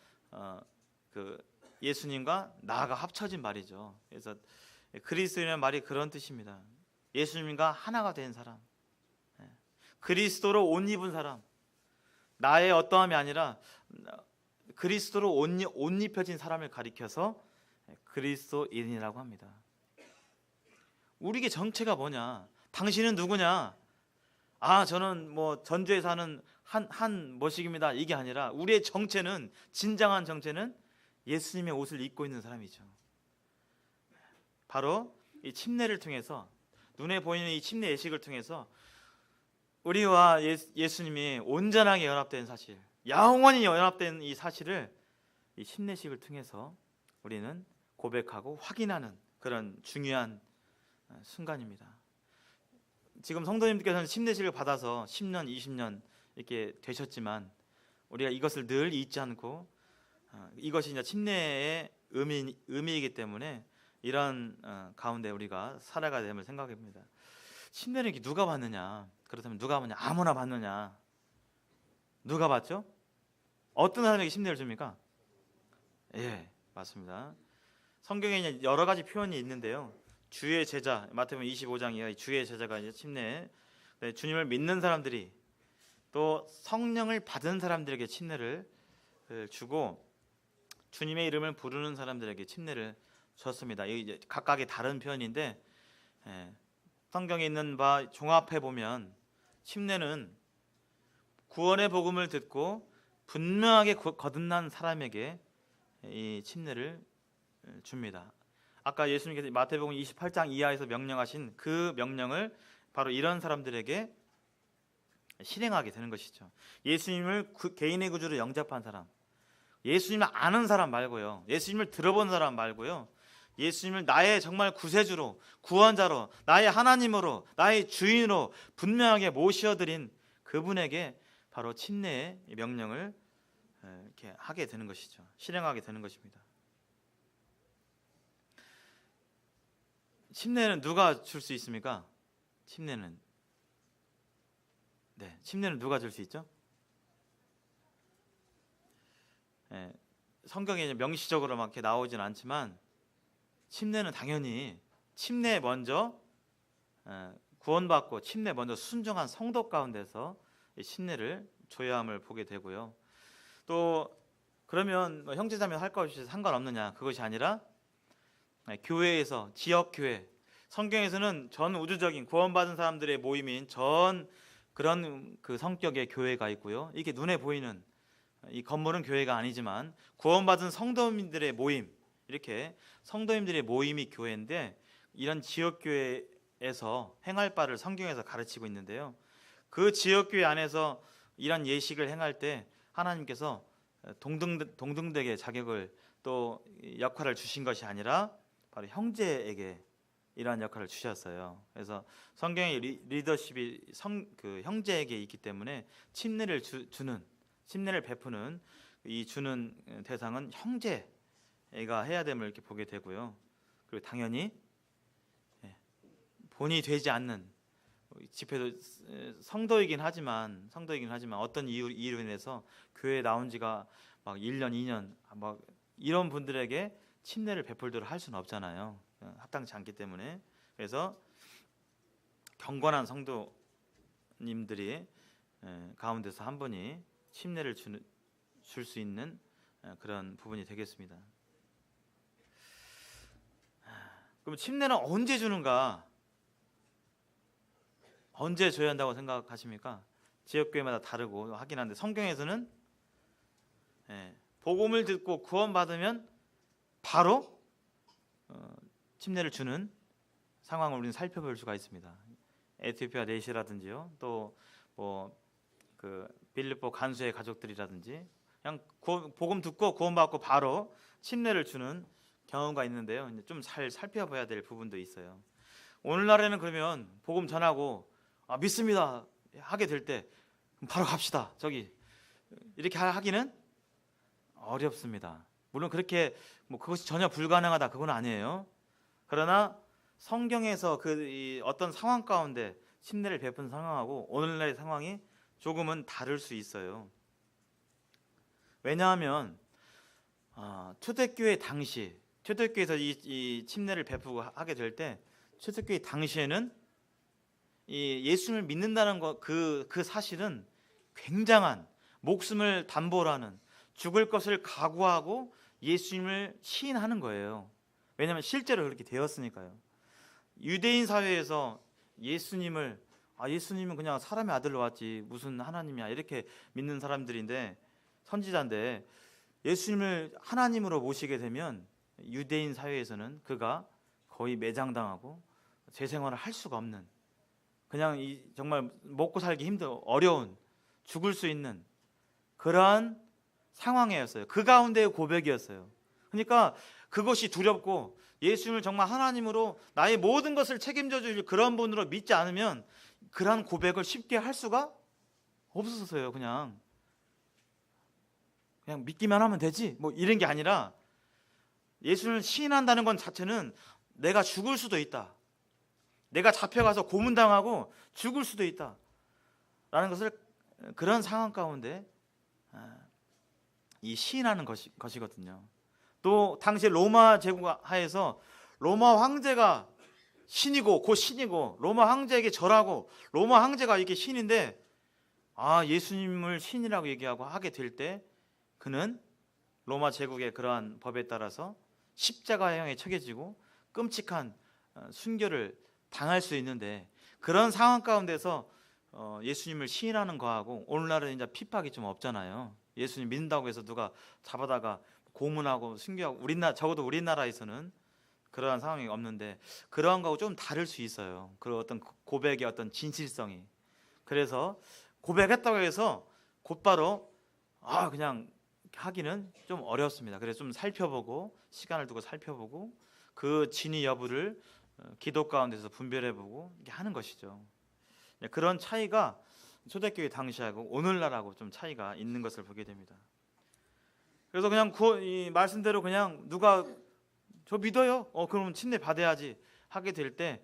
그 예수님과 나가 합쳐진 말이죠. 그래서 그리스도인이라는 말이 그런 뜻입니다. 예수님과 하나가 된 사람, 그리스도로 옷 입은 사람, 나의 어떠함이 아니라 그리스도로 옷 입혀진 사람을 가리켜서 그리스도인이라고 합니다. 우리의 정체가 뭐냐? 당신은 누구냐? 저는 뭐 전주에 사는 한 뭐식입니다. 이게 아니라 우리의 정체는, 진정한 정체는 예수님의 옷을 입고 있는 사람이죠. 바로 이 침례를 통해서, 눈에 보이는 이 침례 예식을 통해서 우리와 예수님이 온전하게 연합된 사실, 영원히 연합된 이 사실을 이 침례식을 통해서 우리는 고백하고 확인하는 그런 중요한 순간입니다. 지금 성도님들께서는 침례식을 받아서 10년, 20년 이렇게 되셨지만 우리가 이것을 늘 잊지 않고 이것이 이제 침례의 의미이기 때문에 이런 가운데 우리가 살아가야 됨을 생각합니다. 침례를 누가 받느냐? 그렇다면 누가 받느냐? 아무나 받느냐? 누가 받죠? 어떤 사람에게 침례를 줍니까? 예, 맞습니다. 성경에 여러 가지 표현이 있는데요. 주의 제자, 마태복음 25장 이하의 주의 제자가 이제 침례, 주님을 믿는 사람들이 또 성령을 받은 사람들에게 침례를 주고 주님의 이름을 부르는 사람들에게 침례를 줬습니다. 이게 각각의 다른 표현인데 성경에 있는 바 종합해 보면 침례는 구원의 복음을 듣고 분명하게 거듭난 사람에게 이 침례를 줍니다. 아까 예수님께서 마태복음 28장 이하에서 명령하신 그 명령을 바로 이런 사람들에게 실행하게 되는 것이죠. 예수님을 개인의 구주로 영접한 사람, 예수님을 아는 사람 말고요, 예수님을 들어본 사람 말고요, 예수님을 나의 정말 구세주로, 구원자로, 나의 하나님으로, 나의 주인으로 분명하게 모셔드린 그분에게 바로 침례의 명령을 이렇게 하게 되는 것이죠. 실행하게 되는 것입니다. 침례는 누가 줄 수 있습니까? 침례는 누가 줄 수 있죠? 성경에 명시적으로 막 이렇게 나오진 않지만 침례는 당연히 침례 먼저 구원받고 침례 먼저 순종한 성도 가운데서 침례를 줘야 함을 보게 되고요. 또 그러면 형제자매 할 것 없이 상관없느냐? 그것이 아니라 교회에서, 지역교회, 성경에서는 전 우주적인 구원받은 사람들의 모임인 전 그런 그 성격의 교회가 있고요. 이게 눈에 보이는 이 건물은 교회가 아니지만 구원받은 성도님들의 모임, 이렇게 성도님들의 모임이 교회인데 이런 지역교회에서 행할 바를 성경에서 가르치고 있는데요. 그 지역교회 안에서 이런 예식을 행할 때 하나님께서 동등되게 자격을 또 역할을 주신 것이 아니라 바로 형제에게 이러한 역할을 주셨어요. 그래서 성경의 리더십이 그 형제에게 있기 때문에 침례를 주는 침례를 베푸는 이 주는 대상은 형제가 해야 됨을 이렇게 보게 되고요. 그리고 당연히 본이 되지 않는 집회도 성도이긴 하지만 어떤 이유로 인해서 교회에 나온 지가 막 1년, 2년 막 이런 분들에게 침례를 베풀도록 할 수는 없잖아요. 합당치 않기 때문에. 그래서 경건한 성도님들이 가운데서 한 분이 침례를 줄 수 있는 그런 부분이 되겠습니다. 그럼 침례는 언제 주는가? 언제 줘야 한다고 생각하십니까? 지역교회마다 다르고 하긴 한데 성경에서는 복음을 듣고 구원받으면 바로 침례를 주는 상황을 우리는 살펴볼 수가 있습니다. 에티오피아 내시라든지요, 또 뭐 그 빌립보 간수의 가족들이라든지 그냥 복음 듣고 구원받고 바로 침례를 주는 경우가 있는데요. 좀 잘 살펴봐야 될 부분도 있어요. 오늘날에는 그러면 복음 전하고 믿습니다 하게 될 때 바로 갑시다 저기 이렇게 하기는 어렵습니다. 물론 그렇게 그것이 전혀 불가능하다 그건 아니에요. 그러나 성경에서 이 어떤 상황 가운데 침례를 베푼 상황하고 오늘날의 상황이 조금은 다를 수 있어요. 왜냐하면 초대교회 당시 초대교회에서 이 침례를 베푸고 하게 될 때 초대교회 당시에는 이 예수님을 믿는다는 그 사실은 굉장한 목숨을 담보로 하는 죽을 것을 각오하고 예수님을 시인하는 거예요. 왜냐하면 실제로 그렇게 되었으니까요. 유대인 사회에서 예수님은 그냥 사람의 아들로 왔지 무슨 하나님이야 이렇게 믿는 사람들인데 선지자인데 예수님을 하나님으로 모시게 되면 유대인 사회에서는 그가 거의 매장당하고 재생활을 할 수가 없는 그냥 정말 먹고 살기 힘든 어려운 죽을 수 있는 그러한 상황이었어요. 그 가운데의 고백이었어요. 그러니까 그것이 두렵고 예수님을 정말 하나님으로 나의 모든 것을 책임져 주실 그런 분으로 믿지 않으면 그러한 고백을 쉽게 할 수가 없었어요. 그냥 믿기만 하면 되지 이런 게 아니라 예수님을 시인한다는 건 자체는 내가 죽을 수도 있다. 내가 잡혀가서 고문당하고 죽을 수도 있다 라는 것을 그런 상황 가운데 이 시인하는 것이거든요. 또 당시 로마 제국 하에서 로마 황제가 신이고 곧 신이고 로마 황제에게 절하고 로마 황제가 이렇게 신인데 예수님을 신이라고 얘기하고 하게 될 때 그는 로마 제국의 그러한 법에 따라서 십자가형에 처해지고 끔찍한 순교를 당할 수 있는데 그런 상황 가운데서 예수님을 시인하는 거하고 오늘날은 이제 핍박이 좀 없잖아요. 예수님 믿는다고 해서 누가 잡아다가 고문하고 순교하고 적어도 우리나라에서는 그러한 상황이 없는데 그러한 거하고 좀 다를 수 있어요. 그 어떤 고백의 어떤 진실성이. 그래서 고백했다고 해서 곧바로 그냥 하기는 좀 어렵습니다. 그래서 좀 살펴보고 시간을 두고 살펴보고 그 진위 여부를 기도 가운데서 분별해보고 이렇게 하는 것이죠. 그런 차이가 초대교회 당시하고 오늘날하고 좀 차이가 있는 것을 보게 됩니다. 그래서 그냥 이 말씀대로 그냥 누가 저 믿어요? 그럼 침례 받아야지 하게 될 때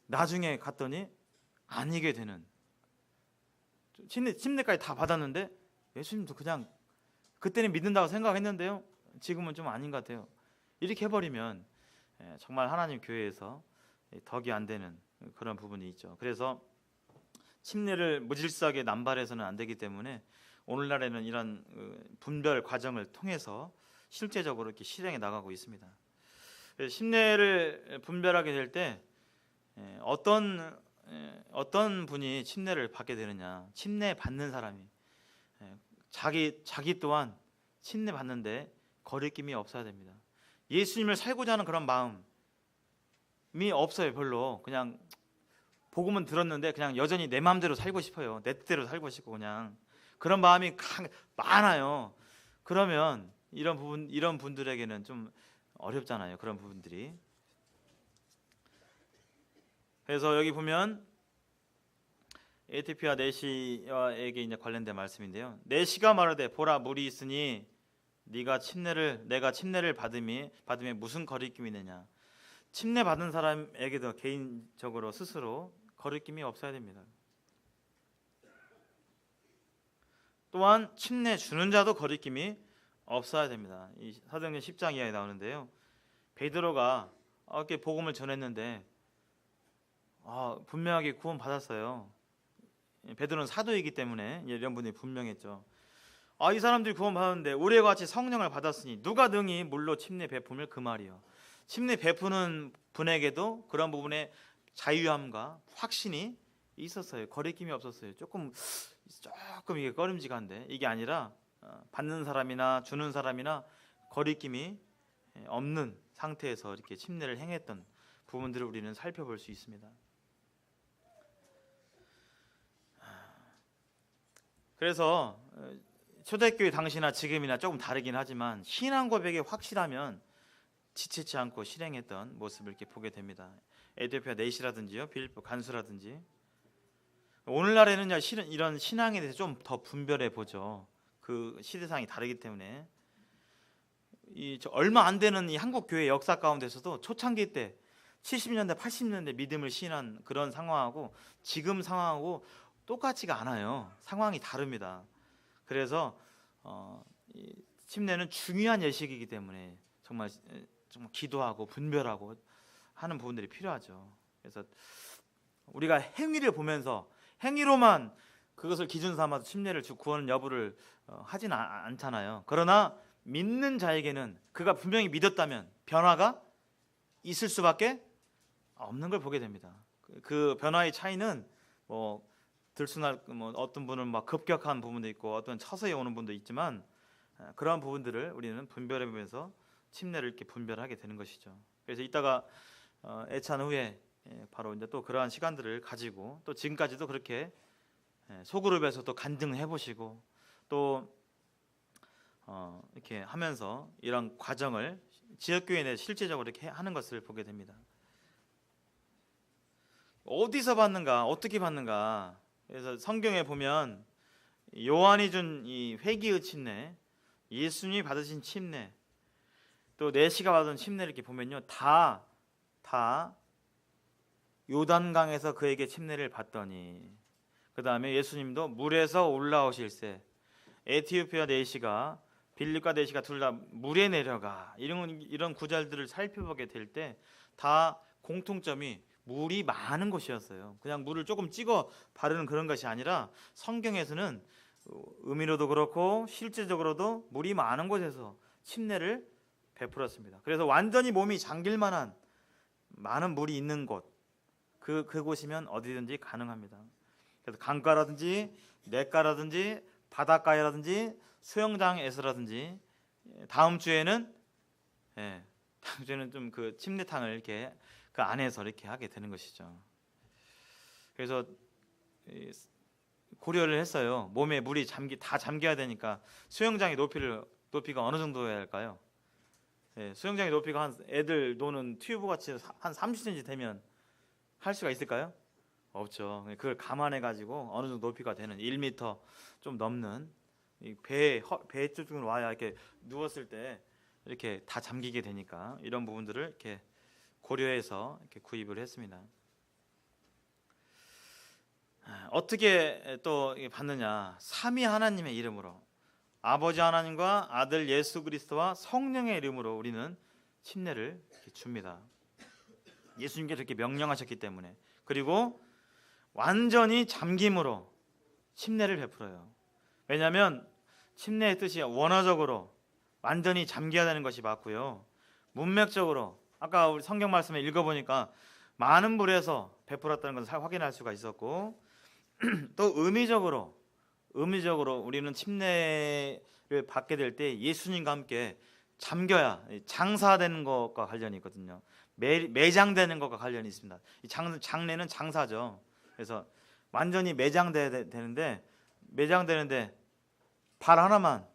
나중에 갔더니 아니게 되는 침례까지 다 받았는데 예수님도 그냥 그때는 믿는다고 생각했는데요. 지금은 좀 아닌 것 같아요. 이렇게 해버리면 정말 하나님 교회에서 덕이 안 되는 그런 부분이 있죠. 그래서 침례를 무질서하게 남발해서는 안 되기 때문에 오늘날에는 이런 분별 과정을 통해서 실제적으로 이렇게 실행해 나가고 있습니다. 침례를 분별하게 될 때 어떤 분이 침례를 받게 되느냐? 침례 받는 사람이 자기 또한 침례 받는데 거리낌이 없어야 됩니다. 예수님을 살고자 하는 그런 마음이 없어요. 별로 그냥 복음은 들었는데 그냥 여전히 내 마음대로 살고 싶어요. 내 뜻대로 살고 싶고 그냥 그런 마음이 많아요. 그러면 이런 분들에게는 좀 어렵잖아요. 그런 부분들이. 그래서 여기 보면 에티오피아 내시에게 이제 관련된 말씀인데요. 내시가 말하되 보라 물이 있으니 내가 침례를 받음에 무슨 거리낌이 있느냐. 침례 받은 사람에게도 개인적으로 스스로 거리낌이 없어야 됩니다. 또한 침례 주는 자도 거리낌이 없어야 됩니다. 이 사도행전 10장 이하에 나오는데요. 베드로가 이렇게 복음을 전했는데 분명하게 구원 받았어요. 베드로는 사도이기 때문에 이런 분이 분명했죠. 이 사람들이 구원 받았는데 우리와 같이 성령을 받았으니 누가 능히 물로 침례 베품을 그 말이요. 침례 베푸는 분에게도 그런 부분에 자유함과 확신이 있었어요. 거리낌이 없었어요. 조금 이게 꺼림직한데 이게 아니라 받는 사람이나 주는 사람이나 거리낌이 없는 상태에서 이렇게 침례를 행했던 부분들을 우리는 살펴볼 수 있습니다. 그래서 초대교회 당시나 지금이나 조금 다르긴 하지만 신앙 고백이 확실하면 지치지 않고 실행했던 모습을 이렇게 보게 됩니다. 에티오피아 내시라든지요, 빌립보 간수라든지. 오늘날에는 이런 신앙에 대해서 좀 더 분별해 보죠. 그 시대상이 다르기 때문에. 얼마 안 되는 이 한국 교회 역사 가운데서도 초창기 때 70년대, 80년대 믿음을 시인한 그런 상황하고 지금 상황하고 똑같지가 않아요. 상황이 다릅니다. 그래서 이 침례는 중요한 예식이기 때문에 정말 기도하고 분별하고 하는 부분들이 필요하죠. 그래서 우리가 행위를 보면서 행위로만 그것을 기준 삼아서 침례를 주고 구원 여부를 하진 않잖아요. 그러나 믿는 자에게는 그가 분명히 믿었다면 변화가 있을 수밖에 없는 걸 보게 됩니다. 그 변화의 차이는 들쑥날 어떤 분은 막 급격한 부분도 있고 어떤 서서히 오는 분도 있지만 그러한 부분들을 우리는 분별해 보면서 침례를 이렇게 분별하게 되는 것이죠. 그래서 이따가 애찬 후에 바로 이제 또 그러한 시간들을 가지고 또 지금까지도 그렇게 소그룹에서 또 간증해 보시고 또 이렇게 하면서 이런 과정을 지역교회 내 실제적으로 이렇게 하는 것을 보게 됩니다. 어디서 받는가, 어떻게 받는가. 그래서 성경에 보면 요한이 준 이 회개의 침례, 예수님이 받으신 침례, 또 내시가 받은 침례를 이렇게 보면요, 다 요단강에서 그에게 침례를 받더니 그 다음에 예수님도 물에서 올라오실새 에티오피아 내시가 빌립과 내시가 둘 다 물에 내려가 이런 구절들을 살펴보게 될 때 다 공통점이 물이 많은 곳이었어요. 그냥 물을 조금 찍어 바르는 그런 것이 아니라 성경에서는 의미로도 그렇고 실제적으로도 물이 많은 곳에서 침례를 베풀었습니다. 그래서 완전히 몸이 잠길 만한 많은 물이 있는 곳, 그곳이면 어디든지 가능합니다. 그래서 강가라든지 냇가라든지 바닷가라든지 수영장에서라든지 다음 주에는 좀 그 침례탕을 이렇게 그 안에서 이렇게 하게 되는 것이죠. 그래서 고려를 했어요. 몸에 물이 다 잠겨야 되니까 수영장의 높이가 어느 정도여야 할까요? 수영장의 높이가 한 애들 노는 튜브 같이 한 30cm 되면 할 수가 있을까요? 없죠. 그걸 감안해 가지고 어느 정도 높이가 되는 1m 좀 넘는 배 쪽으로 와야 이렇게 누웠을 때 이렇게 다 잠기게 되니까 이런 부분들을 이렇게 고려해서 이렇게 구입을 했습니다. 어떻게 또 받느냐? 삼위 하나님의 이름으로 아버지 하나님과 아들 예수 그리스도와 성령의 이름으로 우리는 침례를 줍니다. 예수님께서 이렇게 명령하셨기 때문에. 그리고 완전히 잠김으로 침례를 베풀어요. 왜냐하면 침례의 뜻이 원어적으로 완전히 잠겨야 되는 것이 맞고요. 문맥적으로 아까 우리 성경 말씀에 읽어보니까 많은 물에서 베풀었다는 것을 확인할 수가 있었고 또 의미적으로 우리는 침례를 받게 될 때 예수님과 함께 잠겨야 장사되는 것과 관련이 있거든요. 매장되는 것과 관련이 있습니다. 이 장례는 장사죠. 그래서 완전히 매장되는데 발 하나만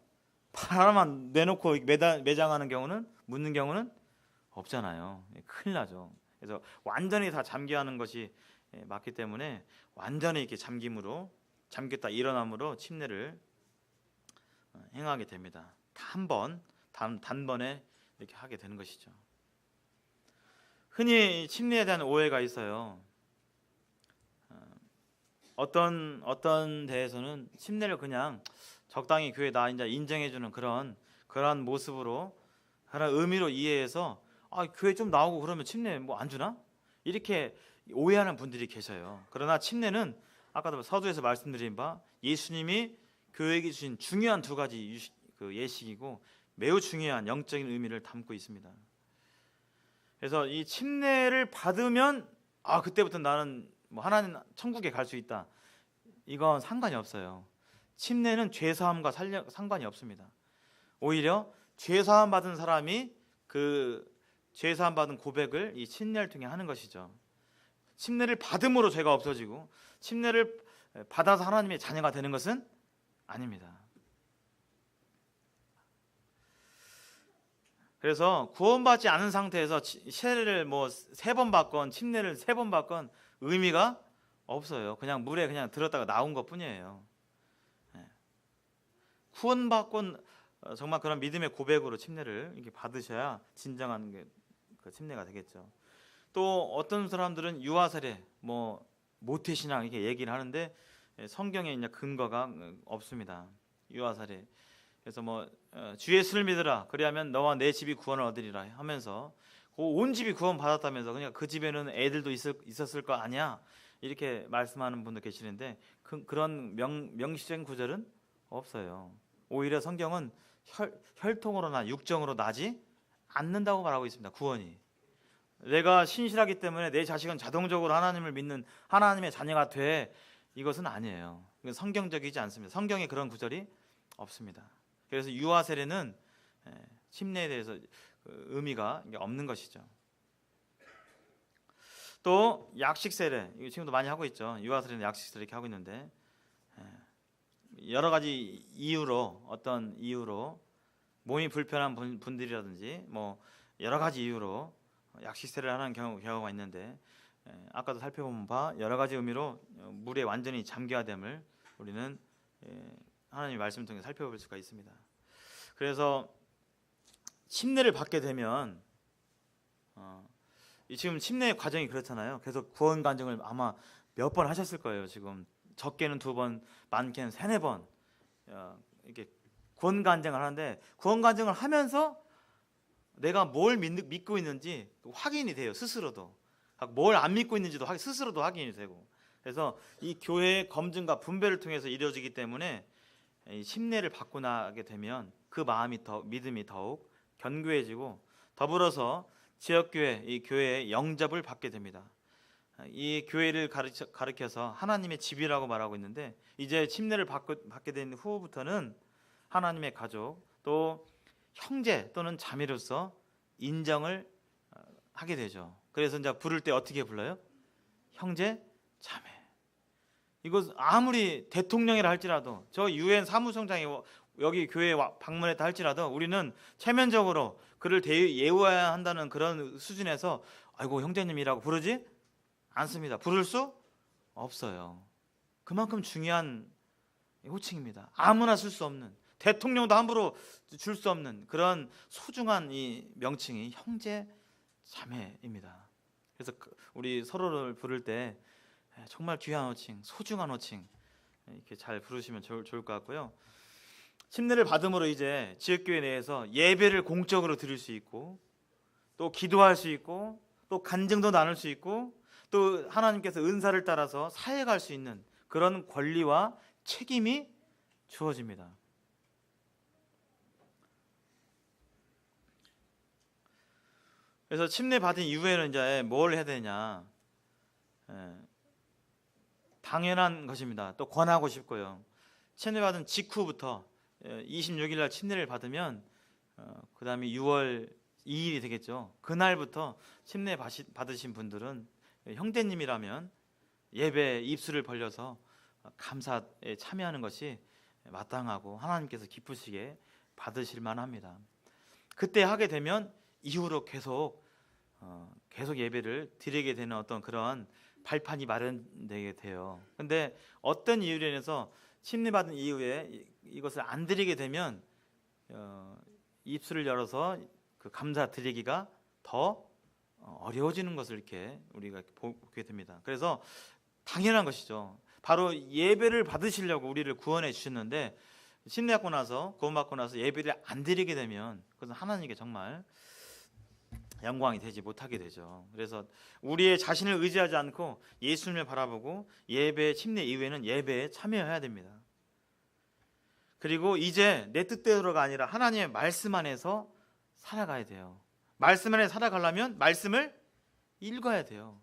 내놓고 매장하는 경우는 묻는 경우는 없잖아요. 큰일 나죠. 그래서 완전히 다 잠겨야 하는 것이 맞기 때문에 완전히 이렇게 잠겼다 일어남으로 침례를 행하게 됩니다. 단번에 이렇게 하게 되는 것이죠. 흔히 침례에 대한 오해가 있어요. 어떤 데에서는 침례를 그냥 적당히 교회 나 이제 인정해주는 그런 모습으로 그런 의미로 이해해서 교회 좀 나오고 그러면 침례 뭐 안 주나? 이렇게 오해하는 분들이 계셔요. 그러나 침례는 아까도 서두에서 말씀드린 바 예수님이 교회에게 주신 중요한 두 가지 예식이고 매우 중요한 영적인 의미를 담고 있습니다. 그래서 이 침례를 받으면 그때부터 나는 뭐 하나님 천국에 갈 수 있다. 이건 상관이 없어요. 침례는 죄사함과 상관이 없습니다. 오히려 죄사함 받은 사람이 그 죄사함 받은 고백을 이 침례를 통해 하는 것이죠. 침례를 받음으로 죄가 없어지고 침례를 받아서 하나님의 자녀가 되는 것은 아닙니다. 그래서 구원받지 않은 상태에서 세례를 뭐 3번 받건 침례를 3번 받건 의미가 없어요. 그냥 물에 그냥 들었다가 나온 것뿐이에요. 구원받고 정말 그런 믿음의 고백으로 침례를 이렇게 받으셔야 진정한 그 침례가 되겠죠. 또 어떤 사람들은 유아세례, 뭐 모태신앙 이렇게 얘기를 하는데 성경에 이제 근거가 없습니다. 유아세례. 그래서 뭐 주 예수를 믿으라 그리하면 너와 내 집이 구원을 얻으리라 하면서 온 집이 구원 받았다면서 그냥 그 집에는 애들도 있었을 거 아니야 이렇게 말씀하는 분도 계시는데 그런 명시적인 구절은 없어요. 오히려 성경은 혈통으로나 육정으로 나지 않는다고 말하고 있습니다. 구원이 내가 신실하기 때문에 내 자식은 자동적으로 하나님을 믿는 하나님의 자녀가 돼 이것은 아니에요. 이건 성경적이지 않습니다. 성경에 그런 구절이 없습니다. 그래서 유아 세례는 침례에 대해서 의미가 없는 것이죠. 또 약식 세례, 이거 지금도 많이 하고 있죠. 유아 세례는 약식 세례 이렇게 하고 있는데 여러 가지 이유로 어떤 이유로 몸이 불편한 분들이라든지 뭐 여러 가지 이유로 약식 세례를 하는 경우가 있는데 아까도 살펴본 바 여러 가지 의미로 물에 완전히 잠겨야 됨을 우리는 하나님의 말씀을 통해 살펴볼 수가 있습니다. 그래서 침례를 받게 되면 지금 침례 과정이 그렇잖아요. 그래서 구원 간증을 아마 몇 번 하셨을 거예요. 지금 적게는 2번, 많게는 3, 4번 이렇게 구원 간증을 하는데 구원 간증을 하면서 내가 뭘 믿고 있는지 확인이 돼요. 스스로도 뭘 안 믿고 있는지도 스스로도 확인이 되고 그래서 이 교회의 검증과 분별을 통해서 이루어지기 때문에 이 침례를 받고 나게 되면 그 믿음이 더욱 견고해지고 더불어서 지역교회 이 교회의 영접을 받게 됩니다. 이 교회를 가리켜서 하나님의 집이라고 말하고 있는데 이제 침례를 받게 된 후부터는 하나님의 가족 또 형제 또는 자매로서 인정을 하게 되죠. 그래서 이제 부를 때 어떻게 불러요? 형제, 자매. 이거 아무리 대통령이라 할지라도 저 유엔 사무총장이 여기 교회에 방문했다 할지라도 우리는 체면적으로 그를 예우해야 한다는 그런 수준에서 아이고 형제님이라고 부르지 않습니다. 부를 수 없어요. 그만큼 중요한 호칭입니다. 아무나 쓸 수 없는 대통령도 함부로 줄 수 없는 그런 소중한 이 명칭이 형제 자매입니다. 그래서 우리 서로를 부를 때 정말 귀한 호칭, 소중한 호칭 이렇게 잘 부르시면 좋을 것 같고요. 침례를 받음으로 이제 지역교회 내에서 예배를 공적으로 드릴 수 있고 또 기도할 수 있고 또 간증도 나눌 수 있고 또 하나님께서 은사를 따라서 사역할 수 있는 그런 권리와 책임이 주어집니다. 그래서 침례 받은 이후에는 이제 뭘 해야 되냐? 당연한 것입니다. 또 권하고 싶고요. 침례 받은 직후부터 26일 날 침례를 받으면 그 다음에 6월 2일이 되겠죠. 그날부터 침례 받으신 분들은 형제님이라면 예배 입술을 벌려서 감사에 참여하는 것이 마땅하고 하나님께서 기쁘시게 받으실 만합니다. 그때 하게 되면 이후로 계속 예배를 드리게 되는 어떤 그런 발판이 마련되게 돼요. 근데 어떤 이유로 인해서 침례받은 이후에 이것을 안 드리게 되면 입술을 열어서 그 감사 드리기가 더 어려워지는 것을 이렇게 우리가 보게 됩니다. 그래서 당연한 것이죠. 바로 예배를 받으시려고 우리를 구원해 주셨는데 침례받고 나서 구원받고 나서 예배를 안 드리게 되면 그것은 하나님께 정말 영광이 되지 못하게 되죠. 그래서 우리의 자신을 의지하지 않고 예수님을 바라보고 예배 침례 이후에는 예배에 참여해야 됩니다. 그리고 이제 내 뜻대로가 아니라 하나님의 말씀 안에서 살아가야 돼요. 말씀 안에 살아가려면 말씀을 읽어야 돼요.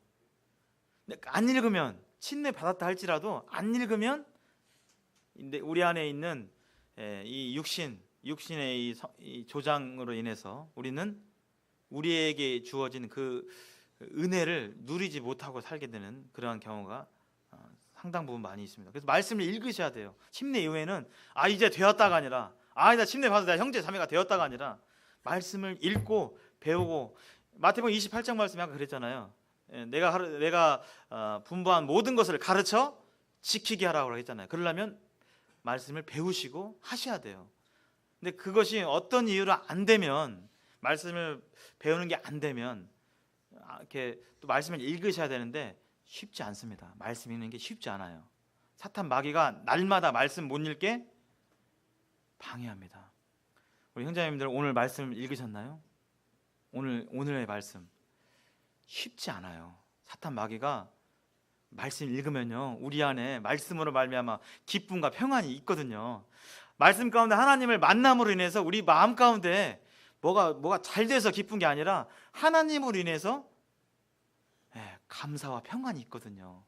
안 읽으면 침례 받았다 할지라도 안 읽으면 우리 안에 있는 이 육신의 이 조장으로 인해서 우리는 우리에게 주어진 그 은혜를 누리지 못하고 살게 되는 그러한 경우가 상당 부분 많이 있습니다. 그래서 말씀을 읽으셔야 돼요. 침례 이후에는 이제 되었다가 아니라 나 침례 받아서 내가 형제 자매가 되었다가 아니라 말씀을 읽고 배우고 마태복음 28장 말씀에 아까 그랬잖아요. 내가 분부한 모든 것을 가르쳐 지키게 하라고 했잖아요. 그러려면 말씀을 배우시고 하셔야 돼요. 근데 그것이 어떤 이유로 안 되면 말씀을 배우는 게 안 되면 이렇게 또 말씀을 읽으셔야 되는데 쉽지 않습니다. 말씀 읽는 게 쉽지 않아요. 사탄 마귀가 날마다 말씀 못 읽게 방해합니다. 우리 형제님들 오늘 말씀 읽으셨나요? 오늘의 말씀 쉽지 않아요. 사탄 마귀가 말씀 읽으면요 우리 안에 말씀으로 말미암아 기쁨과 평안이 있거든요. 말씀 가운데 하나님을 만남으로 인해서 우리 마음 가운데 뭐가 잘 돼서 기쁜 게 아니라 하나님으로 인해서 감사와 평안이 있거든요.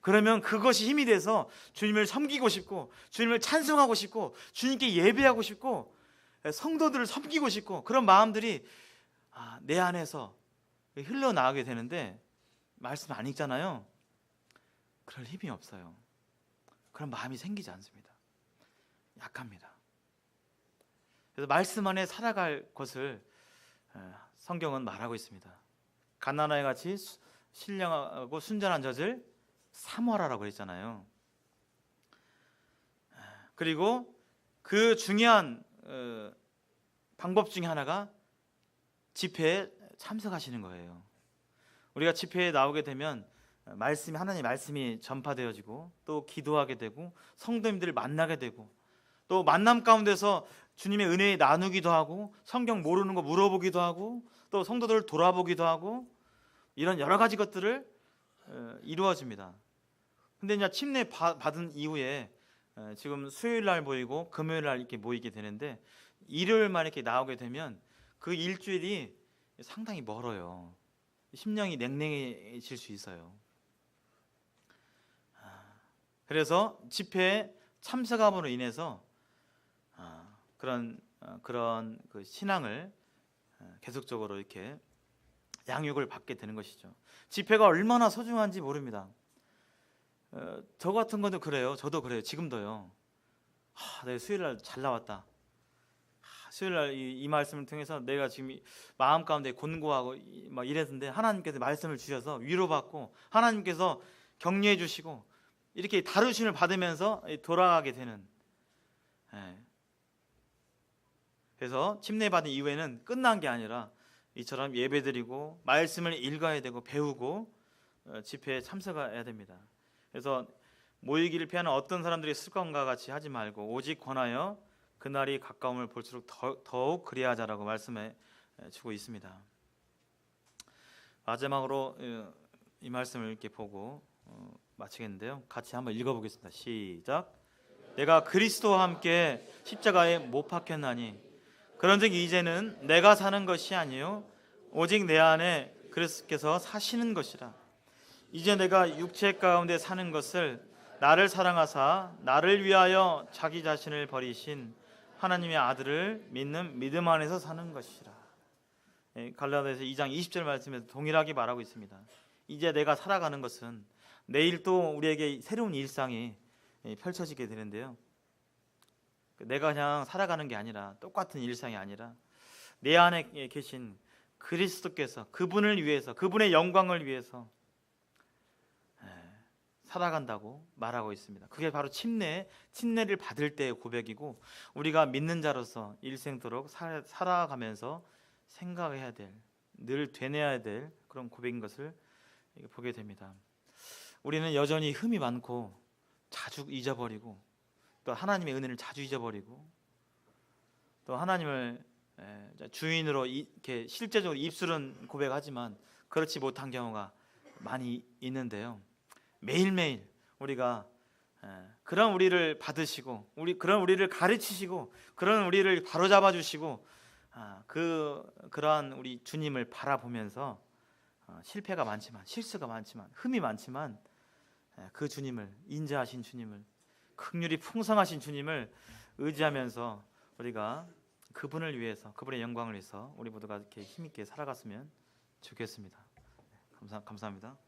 그러면 그것이 힘이 돼서 주님을 섬기고 싶고 주님을 찬송하고 싶고 주님께 예배하고 싶고 성도들을 섬기고 싶고 그런 마음들이 내 안에서 흘러나가게 되는데 말씀 안 읽잖아요. 그럴 힘이 없어요. 그런 마음이 생기지 않습니다. 약합니다. 그래서 말씀 안에 살아갈 것을 성경은 말하고 있습니다. 갓난아이 같이 신령하고 순전한 젖을 사모하라고 했잖아요. 그리고 그 중요한 방법 중에 하나가 집회에 참석하시는 거예요. 우리가 집회에 나오게 되면 하나님의 말씀이 전파되어지고 또 기도하게 되고 성도님들을 만나게 되고 또 만남 가운데서 주님의 은혜 나누기도 하고 성경 모르는 거 물어보기도 하고 또 성도들을 돌아보기도 하고 이런 여러 가지 것들을 이루어집니다. 근데 이제 침례 받은 이후에 지금 수요일 날 모이고 금요일 날 이렇게 모이게 되는데 일요일만 이렇게 나오게 되면 그 일주일이 상당히 멀어요. 심령이 냉랭해질 수 있어요. 그래서 집회에 참석함으로 인해서 그런 그 신앙을 계속적으로 이렇게 양육을 받게 되는 것이죠. 집회가 얼마나 소중한지 모릅니다. 저 같은 것도 그래요. 저도 그래요. 지금도요. 내가 수요일 날 잘 나왔다. 수요일 날 이 말씀을 통해서 내가 지금 마음 가운데 곤고하고 막 이랬는데 하나님께서 말씀을 주셔서 위로받고 하나님께서 격려해 주시고 이렇게 다루심을 받으면서 돌아가게 되는. 그래서 침례 받은 이후에는 끝난 게 아니라 이처럼 예배드리고 말씀을 읽어야 되고 배우고 집회에 참석해야 됩니다. 그래서 모이기를 피하는 어떤 사람들의 습관과 같이 하지 말고 오직 권하여 그날이 가까움을 볼수록 더욱 그리하자라고 말씀해 주고 있습니다. 마지막으로 이 말씀을 이렇게 보고 마치겠는데요. 같이 한번 읽어보겠습니다. 시작. 내가 그리스도와 함께 십자가에 못 박혔나니 그런즉 이제는 내가 사는 것이 아니요 오직 내 안에 그리스도께서 사시는 것이라. 이제 내가 육체 가운데 사는 것을 나를 사랑하사 나를 위하여 자기 자신을 버리신 하나님의 아들을 믿는 믿음 안에서 사는 것이라. 갈라디아서 2장 20절 말씀에서 동일하게 말하고 있습니다. 이제 내가 살아가는 것은 내일 또 우리에게 새로운 일상이 펼쳐지게 되는데요. 내가 그냥 살아가는 게 아니라 똑같은 일상이 아니라 내 안에 계신 그리스도께서 그분을 위해서 그분의 영광을 위해서 살아간다고 말하고 있습니다. 그게 바로 침례를 받을 때의 고백이고 우리가 믿는 자로서 일생도록 살아가면서 생각해야 될, 늘 되뇌어야 될 그런 고백인 것을 보게 됩니다. 우리는 여전히 흠이 많고 자주 잊어버리고 또 하나님의 은혜를 자주 잊어버리고 또 하나님을 주인으로 이렇게 실제적으로 입술은 고백하지만 그렇지 못한 경우가 많이 있는데요. 매일매일 우리가 그런 우리를 받으시고 그런 우리를 가르치시고 그런 우리를 바로잡아 주시고 그러한 우리 주님을 바라보면서 실패가 많지만 실수가 많지만 흠이 많지만 그 주님을 인자하신 주님을 긍휼이 풍성하신 주님을 의지하면서 우리가 그분을 위해서 그분의 영광을 위해서 우리 모두가 이렇게 힘있게 살아갔으면 좋겠습니다. 감사합니다.